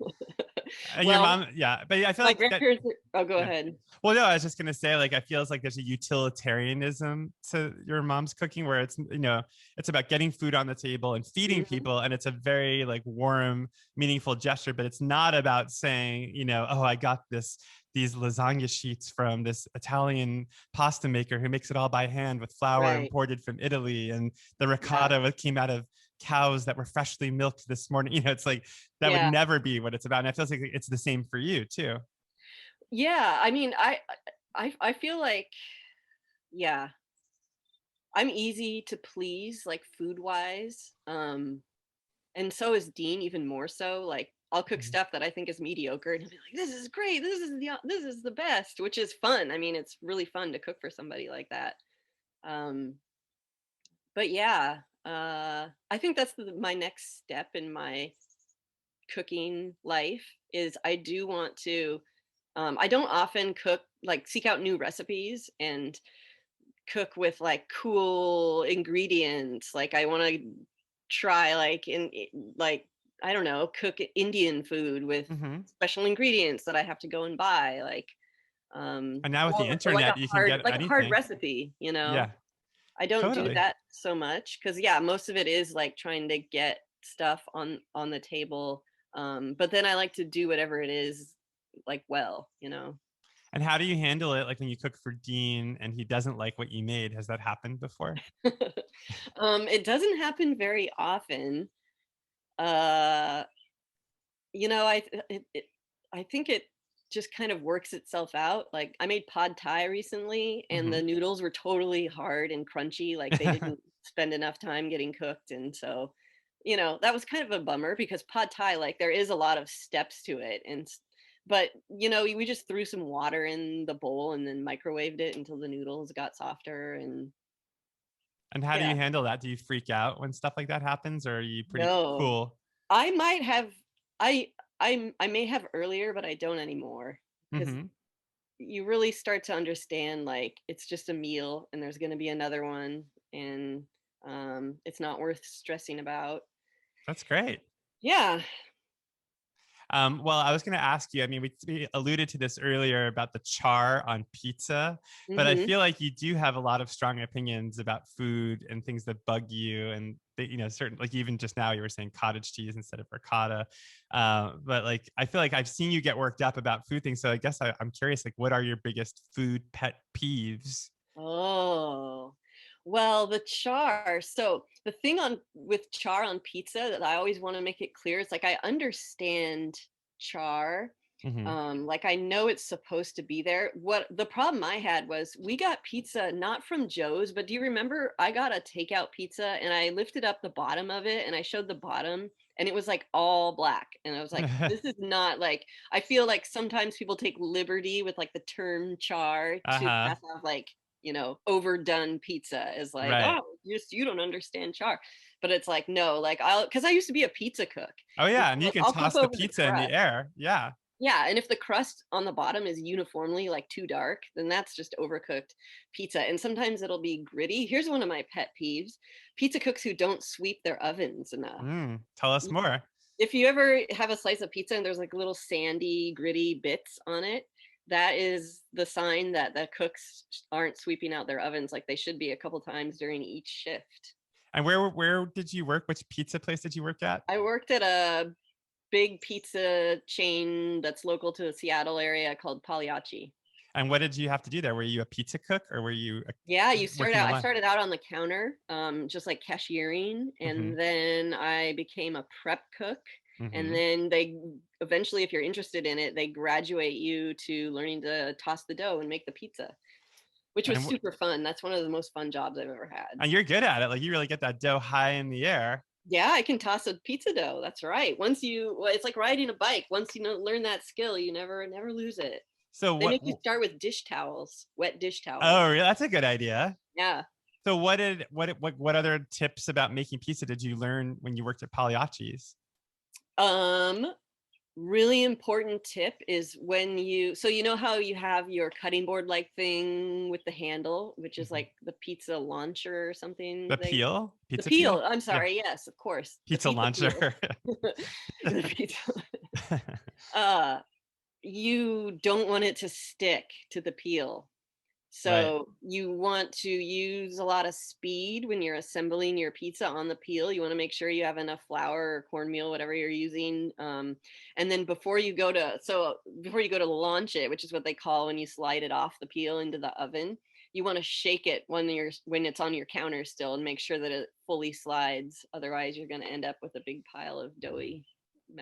And your Well, mom, yeah, but I feel my like that. grandparents oh, go Yeah. ahead. Well, no, I was just gonna say, like, I feels like there's a utilitarianism to your mom's cooking, where it's, it's about getting food on the table and feeding Mhm. people, and it's a very like warm, meaningful gesture. But it's not about saying, oh, I got these lasagna sheets from this Italian pasta maker who makes it all by hand with flour Right. imported from Italy, and the Yeah. ricotta came out of cows that were freshly milked this morning. It's like that would Yeah. never be what it's about. And I feel like it's the same for you too. Yeah. I mean, I feel like, yeah, I'm easy to please, like food wise. And so is Dean, even more so. Like, I'll cook Mhm. stuff that I think is mediocre, and he'll be like, "This is great. This is the best," which is fun. I mean, it's really fun to cook for somebody like that. Um, but yeah, I think that's my next step in my cooking life. Is I do want to. I don't often cook, like seek out new recipes and cook with like cool ingredients. Like, I want to try like like, I don't know, cook Indian food with Mhm. special ingredients that I have to go and buy, like And now with the or internet, you can get like a hard anything. recipe, you know. Yeah, I don't do totally. that so much because, yeah, most of it is like trying to get stuff on the table. But then I like to do whatever it is, like, well, you know. And how do you handle it? Like when you cook for Dean and he doesn't like what you made, has that happened before? It doesn't happen very often. Uh, you know, I think it just kind of works itself out. Like, I made pad thai recently, and Hmm. the noodles were totally hard and crunchy. Like, they didn't spend enough time getting cooked, and so, that was kind of a bummer because pad thai, like, there is a lot of steps to it, but we just threw some water in the bowl and then microwaved it until the noodles got softer, and And how do yeah. you handle that? Do you freak out when stuff like that happens, or are you pretty No, cool? I might have. I may have earlier, but I don't anymore because Hmm. you really start to understand, like, it's just a meal and there's going to be another one, and it's not worth stressing about. That's great. Yeah. Well, I was going to ask you. I mean, we alluded to this earlier about the char on pizza, but I Hmm. feel like you do have a lot of strong opinions about food and things that bug you, and certain, like even just now you were saying cottage cheese instead of ricotta. But like, I feel like I've seen you get worked up about food things, so I guess I'm curious. Like, what are your biggest food pet peeves? Oh, well, the char. So the thing on with char on pizza that I always want to make it clear is, like, I understand char. Hmm. Like, I know it's supposed to be there. What the problem I had was, we got pizza not from Joe's, but do you remember I got a takeout pizza and I lifted up the bottom of it and I showed the bottom, and it was like all black, and I was like, this is not like, I feel like sometimes people take liberty with like the term char to Uh-huh. pass off like overdone pizza is like, Right. oh, you don't understand char. But it's like, no, like because I used to be a pizza cook. Oh And yeah, so, and you like, can I'll cook toss the over the pizza in the crust. air. Yeah. Yeah, and if the crust on the bottom is uniformly like too dark, then that's just overcooked pizza. And sometimes it'll be gritty. Here's one of my pet peeves: pizza cooks who don't sweep their ovens enough. Tell us more. If you ever have a slice of pizza and there's like little sandy, gritty bits on it, that is the sign that the cooks aren't sweeping out their ovens like they should be a couple times during each shift. And where did you work? Which pizza place did you work at? I worked at a big pizza chain that's local to the Seattle area called Pagliacci. And what did you have to do there? Were you a pizza cook or were you Yeah, working the I line? started out on the counter, just like cashiering, Mm-hmm. and then I became a prep cook. And Mm-hmm. then they eventually, if you're interested in it, they graduate you to learning to toss the dough and make the pizza, which was And super fun. That's one of the most fun jobs I've ever had. and you're good at it. Like you really get that dough high in the air. Yeah, I can toss a pizza dough. That's right. Well, it's like riding a bike. Once you learn that skill, you never lose it. So They what? make you start with dish towels, wet dish towels. Oh, really? That's a good idea. Yeah. So what other tips about making pizza did you learn when you worked at Pagliacci's? Um, Really important tip is when so you know how you have your cutting board like thing with the handle, which is Mhm. like the pizza launcher or something. The peel, The pizza peel. peel. I'm Yeah, sorry. Yes, of course. The pizza pizza peel. launcher. The pizza. Uh, you don't want it to stick to the peel. Right. So you want to use a lot of speed when you're assembling your pizza on the peel. You want to make sure you have enough flour or cornmeal, whatever you're using. And then before you go to launch it, which is what they call when you slide it off the peel into the oven, you want to shake it when it's on your counter still and make sure that it fully slides. Otherwise, you're going to end up with a big pile of doughy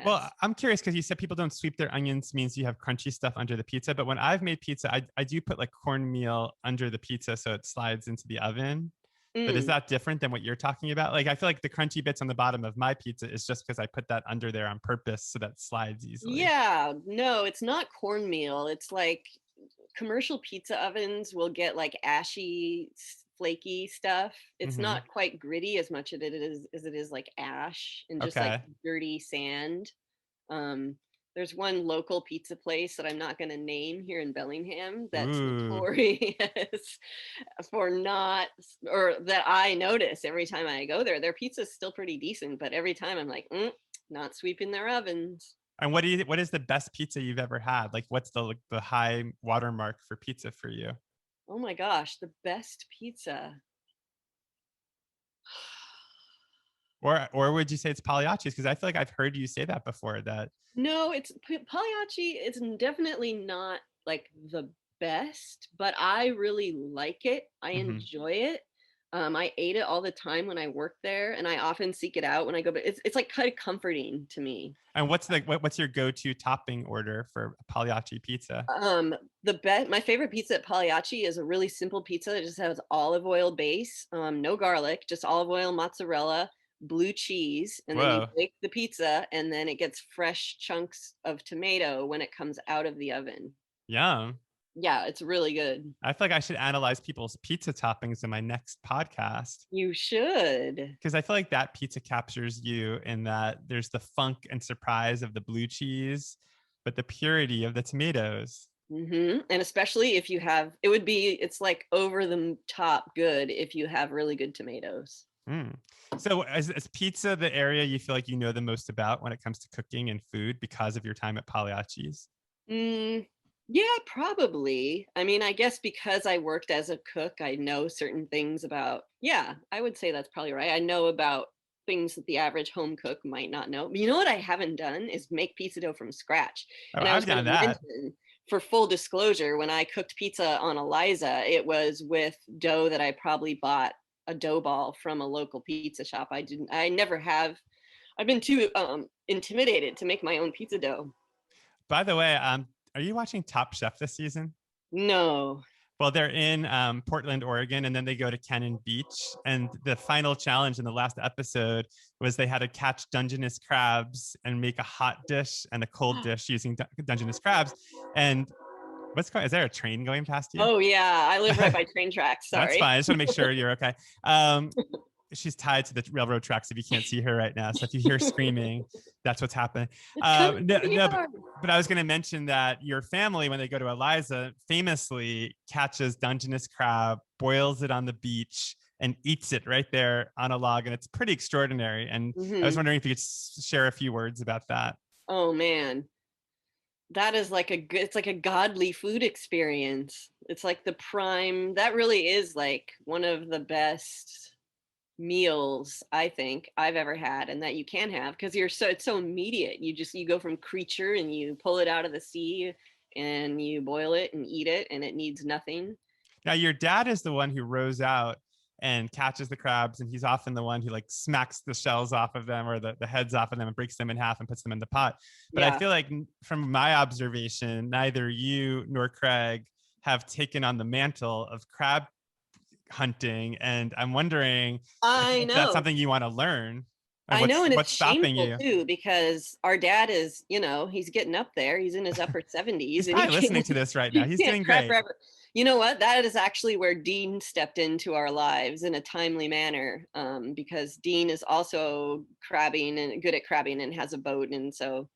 Well, mess. I'm curious because you said people don't sweep their onions means you have crunchy stuff under the pizza. But when I've made pizza, I do put like cornmeal under the pizza so it slides into the oven. But is Mm. that different than what you're talking about? Like, I feel like the crunchy bits on the bottom of my pizza is just because I put that under there on purpose so that slides easily. Yeah, no, it's not cornmeal. It's like commercial pizza ovens will get like ashy, flaky stuff. It's Mm-hmm. not quite gritty as much as it is like ash and just like Okay. dirty sand. Um, there's one local pizza place that I'm not going to name here in Bellingham that's Ooh. notorious for not, or that I notice every time I go there. Their pizza's still pretty decent, but every time I'm like, not sweeping their ovens. And what is the best pizza you've ever had? Like, what's the high watermark for pizza for you? Oh my gosh, the best pizza. Or would you say it's Pagliacci's? Because I feel like I've heard you say that before. That No, it's Pagliacci. It's definitely not like the best, but I really like it. I Mhm. enjoy it. I ate it all the time when I worked there, and I often seek it out when I go. But it's like kind of comforting to me. And what's your go-to topping order for Pagliacci pizza? My favorite pizza at Pagliacci is a really simple pizza that just has olive oil base, no garlic, just olive oil, mozzarella, blue cheese, and then you Whoa, bake the pizza, and then it gets fresh chunks of tomato when it comes out of the oven. yum! Yeah, it's really good. I feel like I should analyze people's pizza toppings in my next podcast You should. because I feel like that pizza captures you in that there's the funk and surprise of the blue cheese, but the purity of the tomatoes. And especially if you have, it's like over the top good if you have really good tomatoes. Mm. So, is pizza the area you feel like you know the most about when it comes to cooking and food because of your time at Pagliacci's? Mm, yeah, probably. I mean, I guess because I worked as a cook, I know certain things about, yeah, I would say that's probably right. I know about things that the average home cook might not know. But you know what I haven't done is make pizza dough from scratch. Oh, And I was I've going done to that. mention, for full disclosure, when I cooked pizza on Eliza, it was with dough that I probably bought a dough ball from a local pizza shop. I never have, I've been too intimidated to make my own pizza dough. By the way, are you watching Top Chef this season? No. Well, they're in Portland, Oregon, and then they go to Cannon Beach. And the final challenge in the last episode was they had to catch Dungeness crabs and make a hot dish and a cold dish using Dungeness crabs. And Is there a train going past you? Oh yeah, I live right by train tracks. That's Sorry. fine. I just want to make sure you're okay. She's tied to the railroad tracks if you can't see her right now. So if you hear screaming, that's what's happening. It's coming No, pretty no, hard. but I was going to mention that your family, when they go to Eliza, famously catches Dungeness crab, boils it on the beach, and eats it right there on a log. And it's pretty extraordinary. And I was Hmm. wondering if you could share a few words about that. Oh man, that is like it's like a godly food experience. It's like the prime. That really is like one of the best meals I think I've ever had, and that you can have, because it's so immediate. You go from creature and you pull it out of the sea and you boil it and eat it, and it needs nothing. Now, your dad is the one who rows out and catches the crabs, and he's often the one who like smacks the shells off of them or the heads off of them and breaks them in half and puts them in the pot. But I Yeah. feel like from my observation, neither you nor Craig have taken on the mantle of crab hunting. And I'm wondering I if that's know. something you want to learn. And I know, and it's what's stopping shameful you? too, because our dad is, he's getting up there. He's in his upper He's 70s, and probably listening to this right now. he He's can't doing crab great. forever. You know what? That is actually where Dean stepped into our lives in a timely manner, because Dean is also crabbing and good at crabbing and has a boat, and so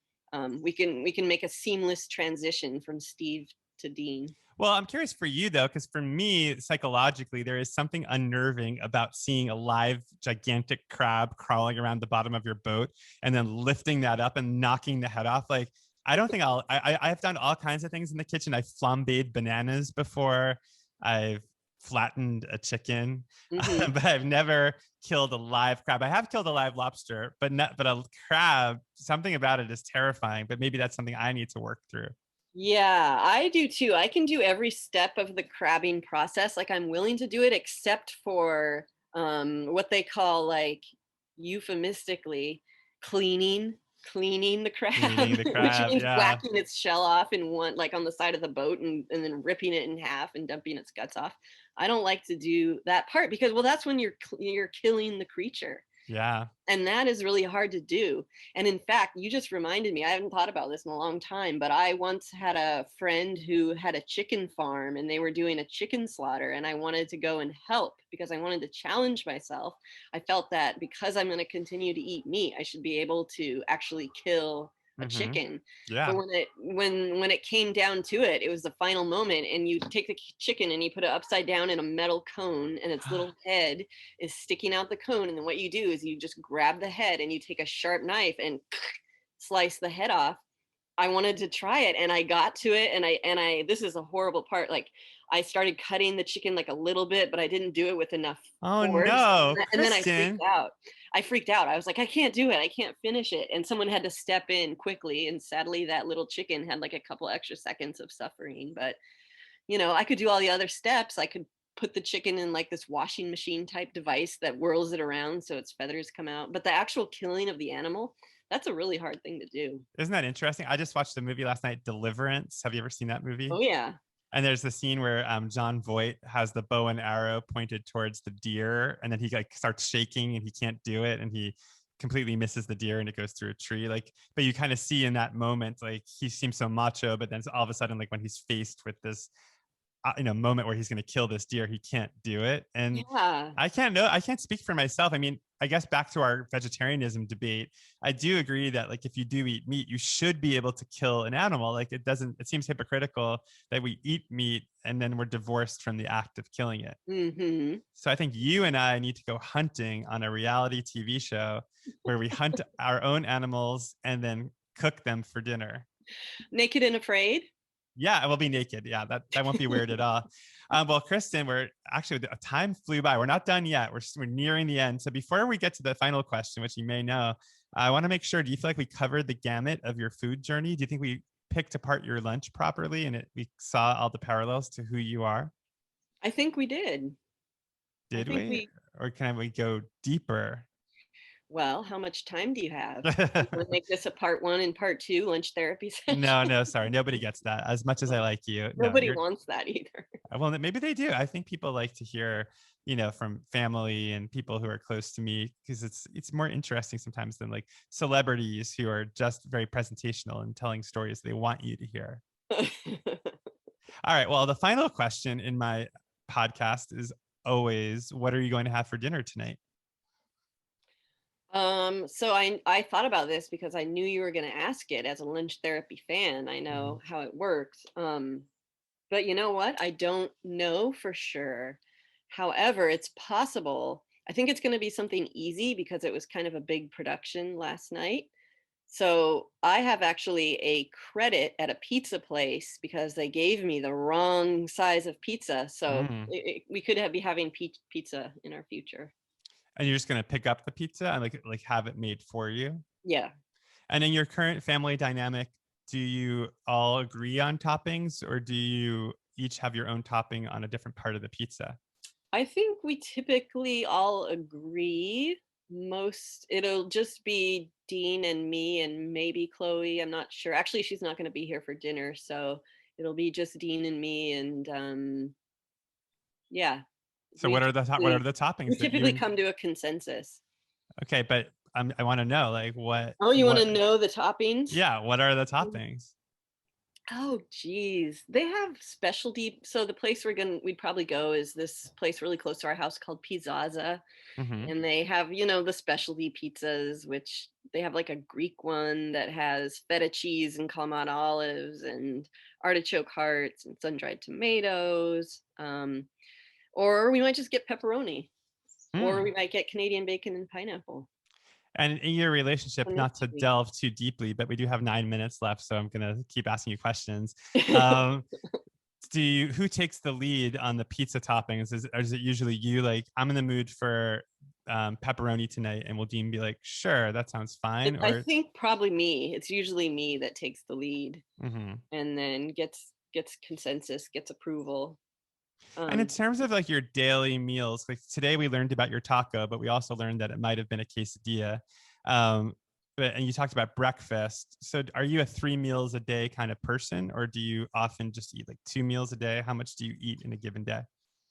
we can make a seamless transition from Steve to Dean. Well, I'm curious for you though, because for me, psychologically, there is something unnerving about seeing a live, gigantic crab crawling around the bottom of your boat and then lifting that up and knocking the head off. Like, I don't think I've done all kinds of things in the kitchen. I've flambéed bananas before. I've flattened a chicken, Hmm. but I've never killed a live crab. I have killed a live lobster, but a crab, something about it is terrifying. But maybe that's something I need to work through. Yeah, I do too. I can do every step of the crabbing process. Like I'm willing to do it except for what they call, like, euphemistically, cleaning cleaning the crab, Cleaning the which crab, means yeah. whacking its shell off in one, like on the side of the boat, and then ripping it in half and dumping its guts off. I don't like to do that part because, well, that's when you're killing the creature, Yeah. and that is really hard to do. And in fact, you just reminded me, I haven't thought about this in a long time, but I once had a friend who had a chicken farm and they were doing a chicken slaughter, and I wanted to go and help because I wanted to challenge myself. I felt that because I'm going to continue to eat meat, I should be able to actually kill a Mm-hmm. chicken. But Yeah. when it came down to it, it was the final moment, and you take the chicken and you put it upside down in a metal cone, and its little head is sticking out the cone, and then what you do is you just grab the head and you take a sharp knife and slice the head off. I wanted to try it, and I got to it, and I this is a horrible part, like I started cutting the chicken like a little bit, but I didn't do it with enough Oh force, no, and then I freaked Kristen. out. I was like, I can't do it, I can't finish it, and someone had to step in quickly, and sadly that little chicken had like a couple extra seconds of suffering. But I could do all the other steps. I could put the chicken in like this washing machine type device that whirls it around so its feathers come out. But the actual killing of the animal, that's a really hard thing to do. Isn't that interesting? I just watched the movie last night, Deliverance. Have you ever seen that movie? Oh yeah. And there's the scene where John Voight has the bow and arrow pointed towards the deer, and then he like starts shaking and he can't do it, and he completely misses the deer and it goes through a tree. Like, but you kind of see in that moment, like he seems so macho, but then all of a sudden, like when he's faced with this moment where he's going to kill this deer, he can't do it. And Yeah. I can't speak for myself. I mean, I guess back to our vegetarianism debate, I do agree that like if you do eat meat, you should be able to kill an animal. Like it seems hypocritical that we eat meat and then we're divorced from the act of killing it. Hmm. So I think you and I need to go hunting on a reality TV show where we hunt our own animals and then cook them for dinner. Naked and Afraid. Yeah, we'll be naked. Yeah, that won't be weird at all. Well, Kristen, we're actually, time flew by. We're not done yet. We're nearing the end. So before we get to the final question, which you may know, I want to make sure, do you feel like we covered the gamut of your food journey? Do you think we picked apart your lunch properly and we saw all the parallels to who you are? I think we did. I Did think we? we Or can we go deeper? Well, how much time do you have? You want to make this a part one and part two lunch therapy session? No, sorry. Nobody gets that. As much as I like you. No, Nobody wants that either. well, maybe they do. I think people like to hear, from family and people who are close to me, because it's more interesting sometimes than like celebrities who are just very presentational and telling stories they want you to hear. All right. Well, the final question in my podcast is always, what are you going to have for dinner tonight? So I thought about this because I knew you were going to ask it. As a lunch therapy fan, I Mhm. know how it works. But you know what? I don't know for sure. However, it's possible. I think it's going to be something easy because it was kind of a big production last night. So I have actually a credit at a pizza place because they gave me the wrong size of pizza. So Mm. we could be having pizza in our future. And you're just going to pick up the pizza and like have it made for you. Yeah. And in your current family dynamic, do you all agree on toppings, or do you each have your own topping on a different part of the pizza? I think we typically all agree. It'll just be Dean and me and maybe Chloe. I'm not sure. Actually, she's not going to be here for dinner, so it'll be just Dean and me. And yeah, So we what are typically the we toppings that you typically and come to a consensus. okay, but I want to know like Oh, you want what to know the toppings? yeah, what are the toppings? Oh, geez. They have specialty. So the place we'd probably go is this place really close to our house called Pizzaza. Mm-hmm. And they have, the specialty pizzas, which they have like a Greek one that has feta cheese and Kalamata olives and artichoke hearts and sun-dried tomatoes. Or we might just get pepperoni, or Mm. we might get Canadian bacon and pineapple. And in your relationship, And not it's to sweet. delve too deeply, but we do have 9 minutes left, so I'm gonna keep asking you questions. Um, who takes the lead on the pizza toppings? Is it usually you? Like, I'm in the mood for pepperoni tonight, and will Dean be like, sure, that sounds fine? I Or think probably me. It's usually me that takes the lead mhm. and then gets consensus, gets approval. And in Um, terms of like your daily meals, like today we learned about your taco, but we also learned that it might have been a quesadilla. And you talked about breakfast. So are you a 3 meals a day kind of person, or do you often just eat like 2 meals a day? How much do you eat in a given day?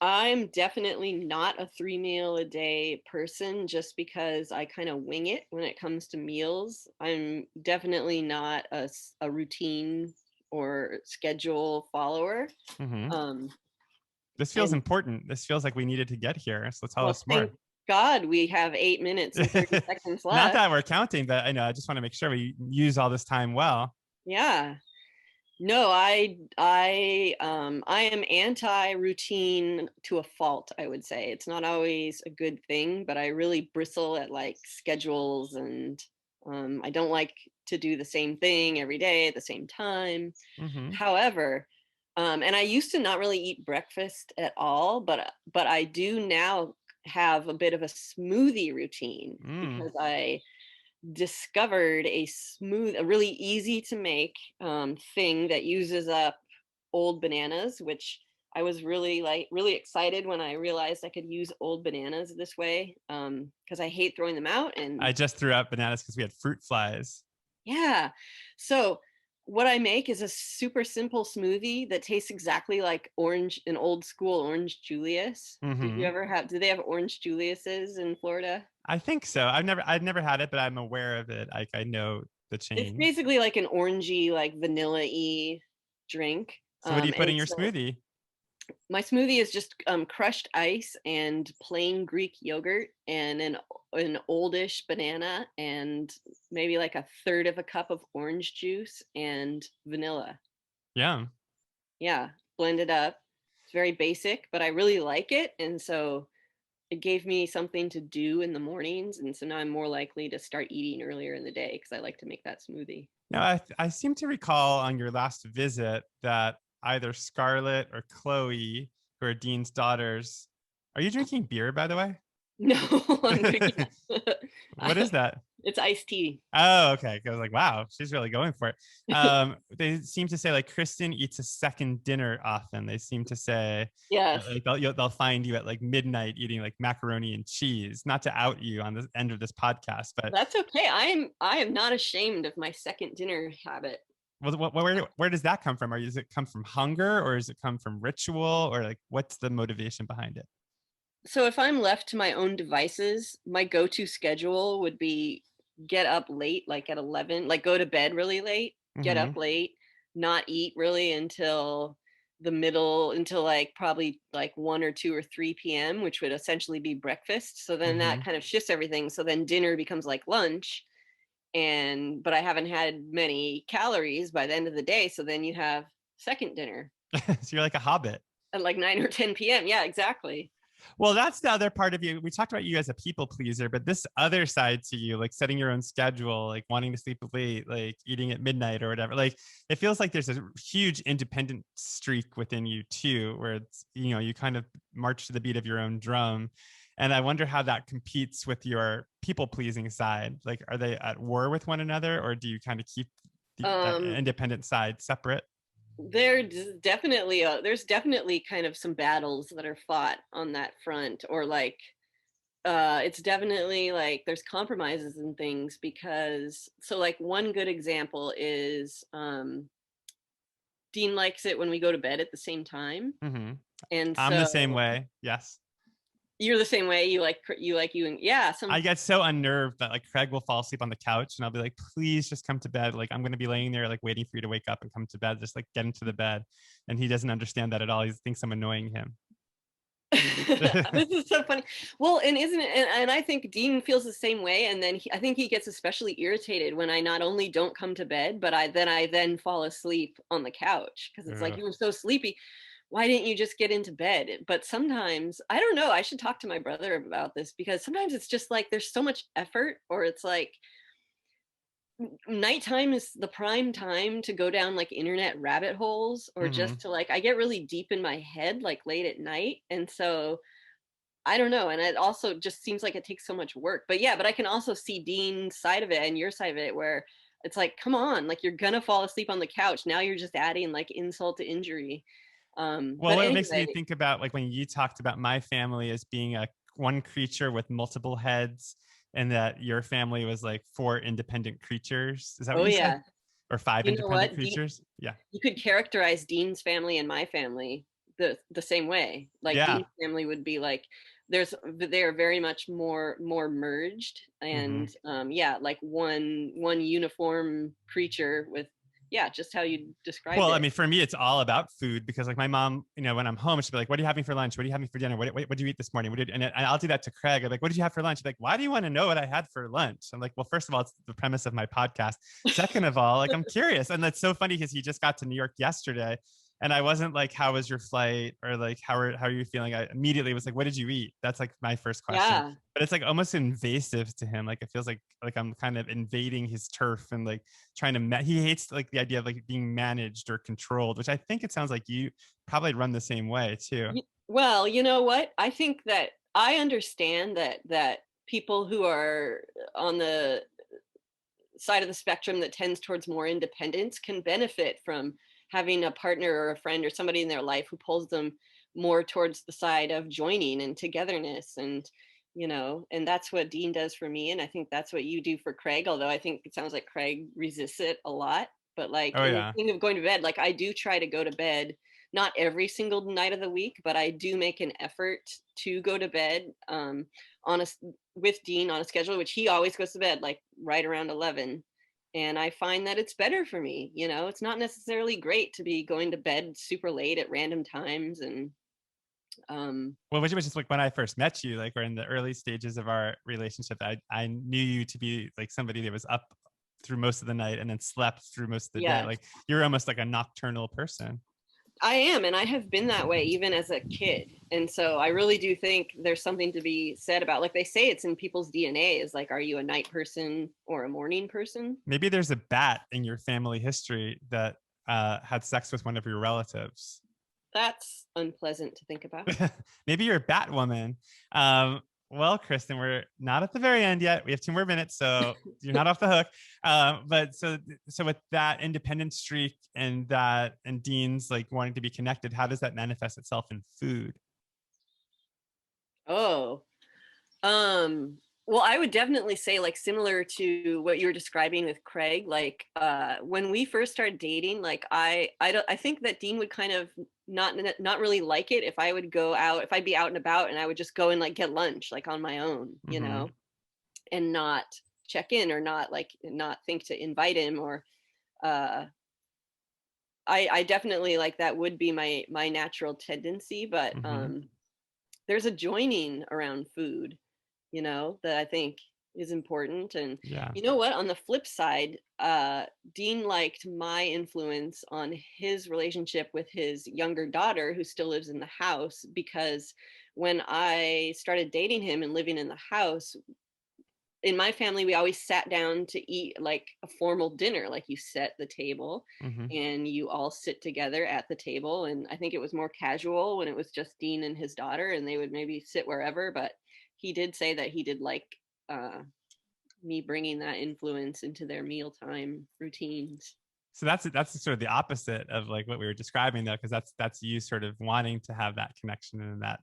I'm definitely not a 3 meal a day person just because I kind of wing it when it comes to meals. I'm definitely not a routine or schedule follower. Hmm. Um, This feels and important. This feels like we needed to get here. So tell well, us thank more. God we have 8 minutes and 30 seconds Not left. that we're counting, but I know I just want to make sure we use all this time well. Yeah. No, I am anti-routine to a fault, I would say. It's not always a good thing, but I really bristle at like schedules and I don't like to do the same thing every day at the same time. Hmm. However, and I used to not really eat breakfast at all, but I do now have a bit of a smoothie routine Mm. because I discovered a really easy to make thing that uses up old bananas, which I was really excited when I realized I could use old bananas this way because I hate throwing them out. I And just threw out bananas because we had fruit flies. yeah, so what I make is a super simple smoothie that tastes exactly like an old school orange Julius. Hmm. Do they have orange Julius's in Florida? I think so. I've never had it, but I'm aware of it. Like I know the It's chain. basically like an orangey, like vanilla-y drink. So what do you put in And your so smoothie? my smoothie is just crushed ice and plain Greek yogurt and an oldish banana and maybe like a third of a cup of orange juice and vanilla. Yeah. Yeah, blend it up. It's very basic, but I really like it, and so it gave me something to do in the mornings, and so now I'm more likely to start eating earlier in the day because I like to make that smoothie. Now I seem to recall on your last visit that either Scarlett or Chloe, who are Dean's daughters, are you drinking beer, by the way? No, I'm drinking. What is that? It's iced tea. Oh, okay. I was like, wow, she's really going for it. They seem to say like Kristen eats a second dinner often. They seem to say Yes, like they'll find you at like midnight eating like macaroni and cheese. Not to out you on the end of this podcast, but that's okay. I am not ashamed of my second dinner habit. where does that come from? Or does it come from hunger, or does it come from ritual, or like what's the motivation behind it? So if I'm left to my own devices, my go-to schedule would be get up late, like at 11, like go to bed really late, get Mm-hmm. up late, not eat really until the middle until like probably like 1 or 2 or 3 p.m., which would essentially be breakfast. So then Mm-hmm. that kind of shifts everything. So then dinner becomes like lunch, and but I haven't had many calories by the end of the day. So then you have second dinner So you're like a hobbit. at like 9 or 10 p.m. Yeah, exactly. Well, that's the other part of you. We talked about you as a people pleaser, but this other side to you, like setting your own schedule, like wanting to sleep late, like eating at midnight or whatever, like it feels like there's a huge independent streak within you too, where it's, you know, you kind of march to the beat of your own drum. And I wonder how that competes with your people pleasing side. Like, are they at war with one another, or do you kind of keep that Um, independent side separate? there's definitely kind of some battles that are fought on that front, or like it's definitely like there's compromises and things, because so like one good example is Dean likes it when we go to bed at the same time. Mm-hmm. And I'm the same so way. Yes. you're the same way. You and yeah, I some get so unnerved that like Craig will fall asleep on the couch and I'll be like, please just come to bed. Like I'm going to be laying there, like waiting for you to wake up and come to bed. Just like get into the bed. And he doesn't understand that at all. He thinks I'm annoying him. this is so funny. Well, and isn't it, and I think Dean feels the same way. And then I think he gets especially irritated when I not only don't come to bed, but I then fall asleep on the couch, because it's like, Ugh. you were so sleepy. Why didn't you just get into bed? But sometimes, I don't know, I should talk to my brother about this, because sometimes it's just like there's so much effort, or it's like nighttime is the prime time to go down like internet rabbit holes, or Mm-hmm. just to like, I get really deep in my head like late at night. And so I don't know. And it also just seems like it takes so much work. But yeah, but I can also see Dean's side of it and your side of it, where it's like, come on, like you're gonna fall asleep on the couch. Now you're just adding like insult to injury. Well, But what makes me anyway, think about like when you talked about my family as being a one creature with multiple heads, and that your family was like four independent creatures. Is that what oh you said? yeah, Or five you know independent what? creatures? Yeah. You could characterize Dean's family and my family the same way. Like Yeah. Dean's family would be like, they're very much more merged, Mm-hmm. and yeah, like one uniform creature with, yeah, just how you described Well, I it. mean, for me, it's all about food because, like, my mom, you know, when I'm home, she'll be like, "What are you having for lunch? What are you having for dinner? What did you eat this morning? What did?" And I'll do that to Craig. I'm like, "What did you have for lunch?" She's like, "Why do you want to know what I had for lunch?" I'm like, "Well, first of all, it's the premise of my podcast. Second of all, like, I'm curious." And that's so funny because he just got to New York yesterday, and I wasn't like, "How was your flight?" or like, how are you feeling?" I immediately was like, "What did you eat?" That's like my first question. Yeah. But it's like almost invasive to him. Like it feels like I'm kind of invading his turf and like trying to he hates like the idea of like being managed or controlled, which I think it sounds like you probably run the same way too. Well, you know what? I think that I understand that people who are on the side of the spectrum that tends towards more independence can benefit from having a partner or a friend or somebody in their life who pulls them more towards the side of joining and togetherness. And and that's what Dean does for me, and I think that's what you do for Craig, although I think it sounds like Craig resists it a lot. But like Oh in the yeah. thing of going to bed, like I do try to go to bed, not every single night of the week, but I do make an effort to go to bed on a with Dean on a schedule, which he always goes to bed like right around 11. And I find that it's better for me. It's not necessarily great to be going to bed super late at random times. And Well, which was just like when I first met you, like we're in the early stages of our relationship. I knew you to be like somebody that was up through most of the night and then slept through most of the day. yes, Like you're almost like a nocturnal person. I am. And I have been that way even as a kid. And so I really do think there's something to be said about, like they say, it's in people's DNA, is like, are you a night person or a morning person? Maybe there's a bat in your family history that had sex with one of your relatives. That's unpleasant to think about. Maybe you're a bat woman. Well, Kristen, we're not at the very end yet. We have 2 more minutes, so you're not off the hook. But so with that independent streak and Dean's like wanting to be connected, how does that manifest itself in food? Oh, well, I would definitely say, like, similar to what you were describing with Craig, like when we first started dating, like I think that Dean would kind of not really like it if I would go out, if I'd be out and about and I would just go and like get lunch like on my own, Mm-hmm. and not check in, or not think to invite him, or uh I definitely like that would be my natural tendency, but Mm-hmm. there's a joining around food, that I think is important. And Yeah. you know what? On the flip side, Dean liked my influence on his relationship with his younger daughter, who still lives in the house, because when I started dating him and living in the house, in my family, we always sat down to eat like a formal dinner. Like, you set the table Mm-hmm. and you all sit together at the table. And I think it was more casual when it was just Dean and his daughter, and they would maybe sit wherever. But he did say that he did like uh, me bringing that influence into their mealtime routines. So that's sort of the opposite of like what we were describing, though, because that's you sort of wanting to have that connection and that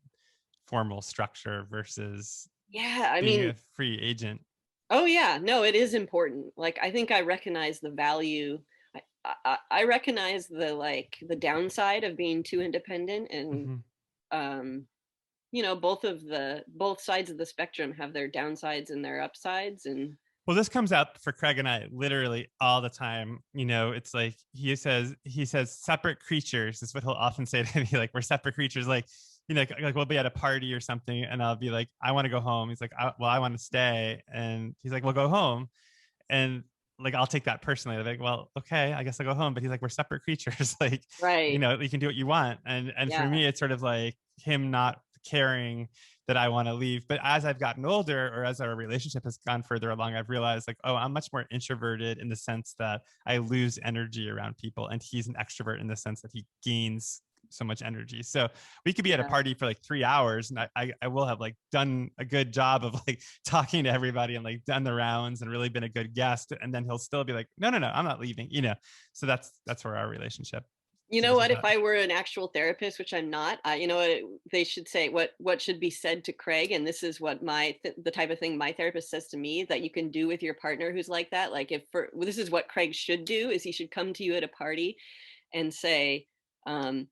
formal structure versus Yeah, I being mean, a free agent. oh yeah, no, it is important. Like, I think I recognize the value. I recognize the downside of being too independent, and Mm-hmm. um, both sides of the spectrum have their downsides and their upsides. And Well, this comes up for Craig and I literally all the time. It's like he says separate creatures is what he'll often say to me. Like, we're separate creatures. Like we'll be at a party or something, and I'll be like, I want to go home. He's like, well, I want to stay, and he's like, well, go home. And like, I'll take that personally. I'm like, well, okay, I guess I'll go home. But he's like, we're separate creatures. Like, right, you can do what you want. And for yeah, me, it's sort of like him not caring that I want to leave. But as I've gotten older, or as our relationship has gone further along, I've realized like, oh, I'm much more introverted in the sense that I lose energy around people, and he's an extrovert in the sense that he gains so much energy. So we could be at a yeah. party for like 3 hours, and I will have like done a good job of like talking to everybody and like done the rounds and really been a good guest. And then he'll still be like, no, I'm not leaving. So that's where our relationship You know is what? If at. I were an actual therapist, which I'm not, you know what they should say? What should be said to Craig? And this is what the type of thing my therapist says to me that you can do with your partner who's like that. Like, this is what Craig should do: is he should come to you at a party and say, um,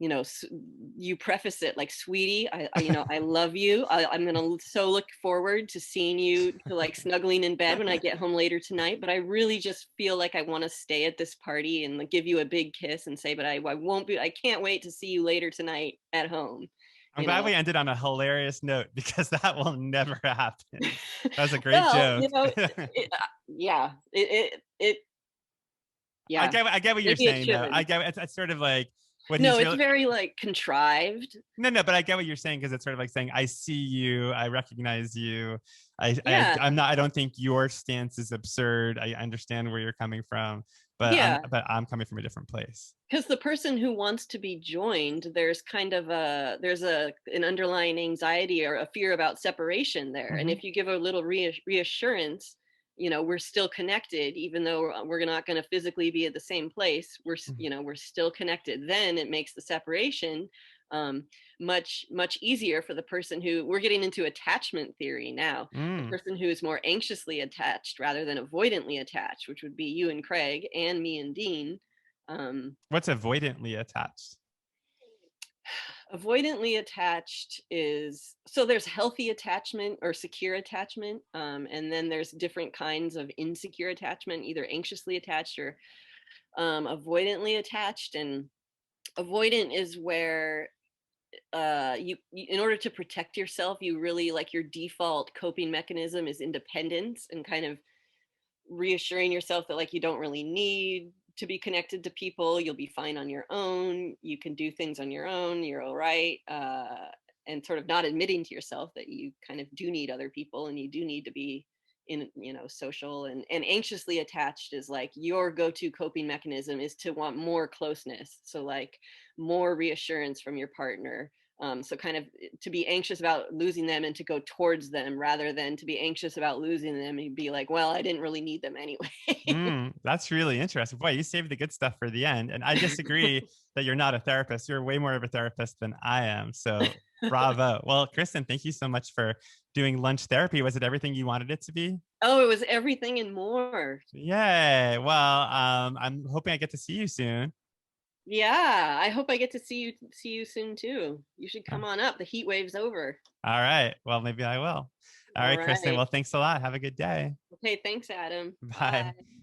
you preface it like, sweetie, I love you. I'm going to so look forward to seeing you, to like snuggling in bed when I get home later tonight. But I really just feel like I want to stay at this party and like give you a big kiss and say, but I won't be, I can't wait to see you later tonight at home. I'm glad we ended on a hilarious note, because that will never happen. That was a great Well, joke. yeah, I yeah, get what you're maybe it saying, though. I shouldn't. get it's sort of like what No, he's it's really. very like contrived. No, but I get what you're saying, because it's sort of like saying, I see you, I recognize you. Yeah, I don't think your stance is absurd. I understand where you're coming from, but yeah. I'm coming from a different place. Because the person who wants to be joined, there's kind of an underlying anxiety or a fear about separation there. And Mm-hmm. if you give a little reassurance, we're still connected, even though we're not going to physically be at the same place. We're still connected. Then it makes the separation um, much easier for the person who, we're getting into attachment theory now, the Mm. person who is more anxiously attached rather than avoidantly attached, which would be you and Craig and me and Dean. What's avoidantly attached? Avoidantly attached is, so there's healthy attachment or secure attachment, and then there's different kinds of insecure attachment, either anxiously attached or avoidantly attached. And avoidant is where you, in order to protect yourself, you really, like, your default coping mechanism is independence, and kind of reassuring yourself that like you don't really need to be connected to people. You'll be fine on your own. You can do things on your own. You're all right. And sort of not admitting to yourself that you kind of do need other people, and you do need to be in, social. And anxiously attached is like your go-to coping mechanism is to want more closeness. So like more reassurance from your partner. So kind of to be anxious about losing them and to go towards them, rather than to be anxious about losing them and be like, well, I didn't really need them anyway. That's really interesting. Boy, you saved the good stuff for the end. And I disagree that you're not a therapist. You're way more of a therapist than I am. So bravo. Well, Kristen, thank you so much for doing lunch therapy. Was it everything you wanted it to be? Oh, it was everything and more. Yay. Well, I'm hoping I get to see you soon. Yeah, I hope I get to see you soon too. You should Uh, come on up. The heat wave's over. All right. Well, maybe I will. All All right, Kristen. right. Well, thanks a lot. Have a good day. Okay, thanks, Adam. Bye. Bye.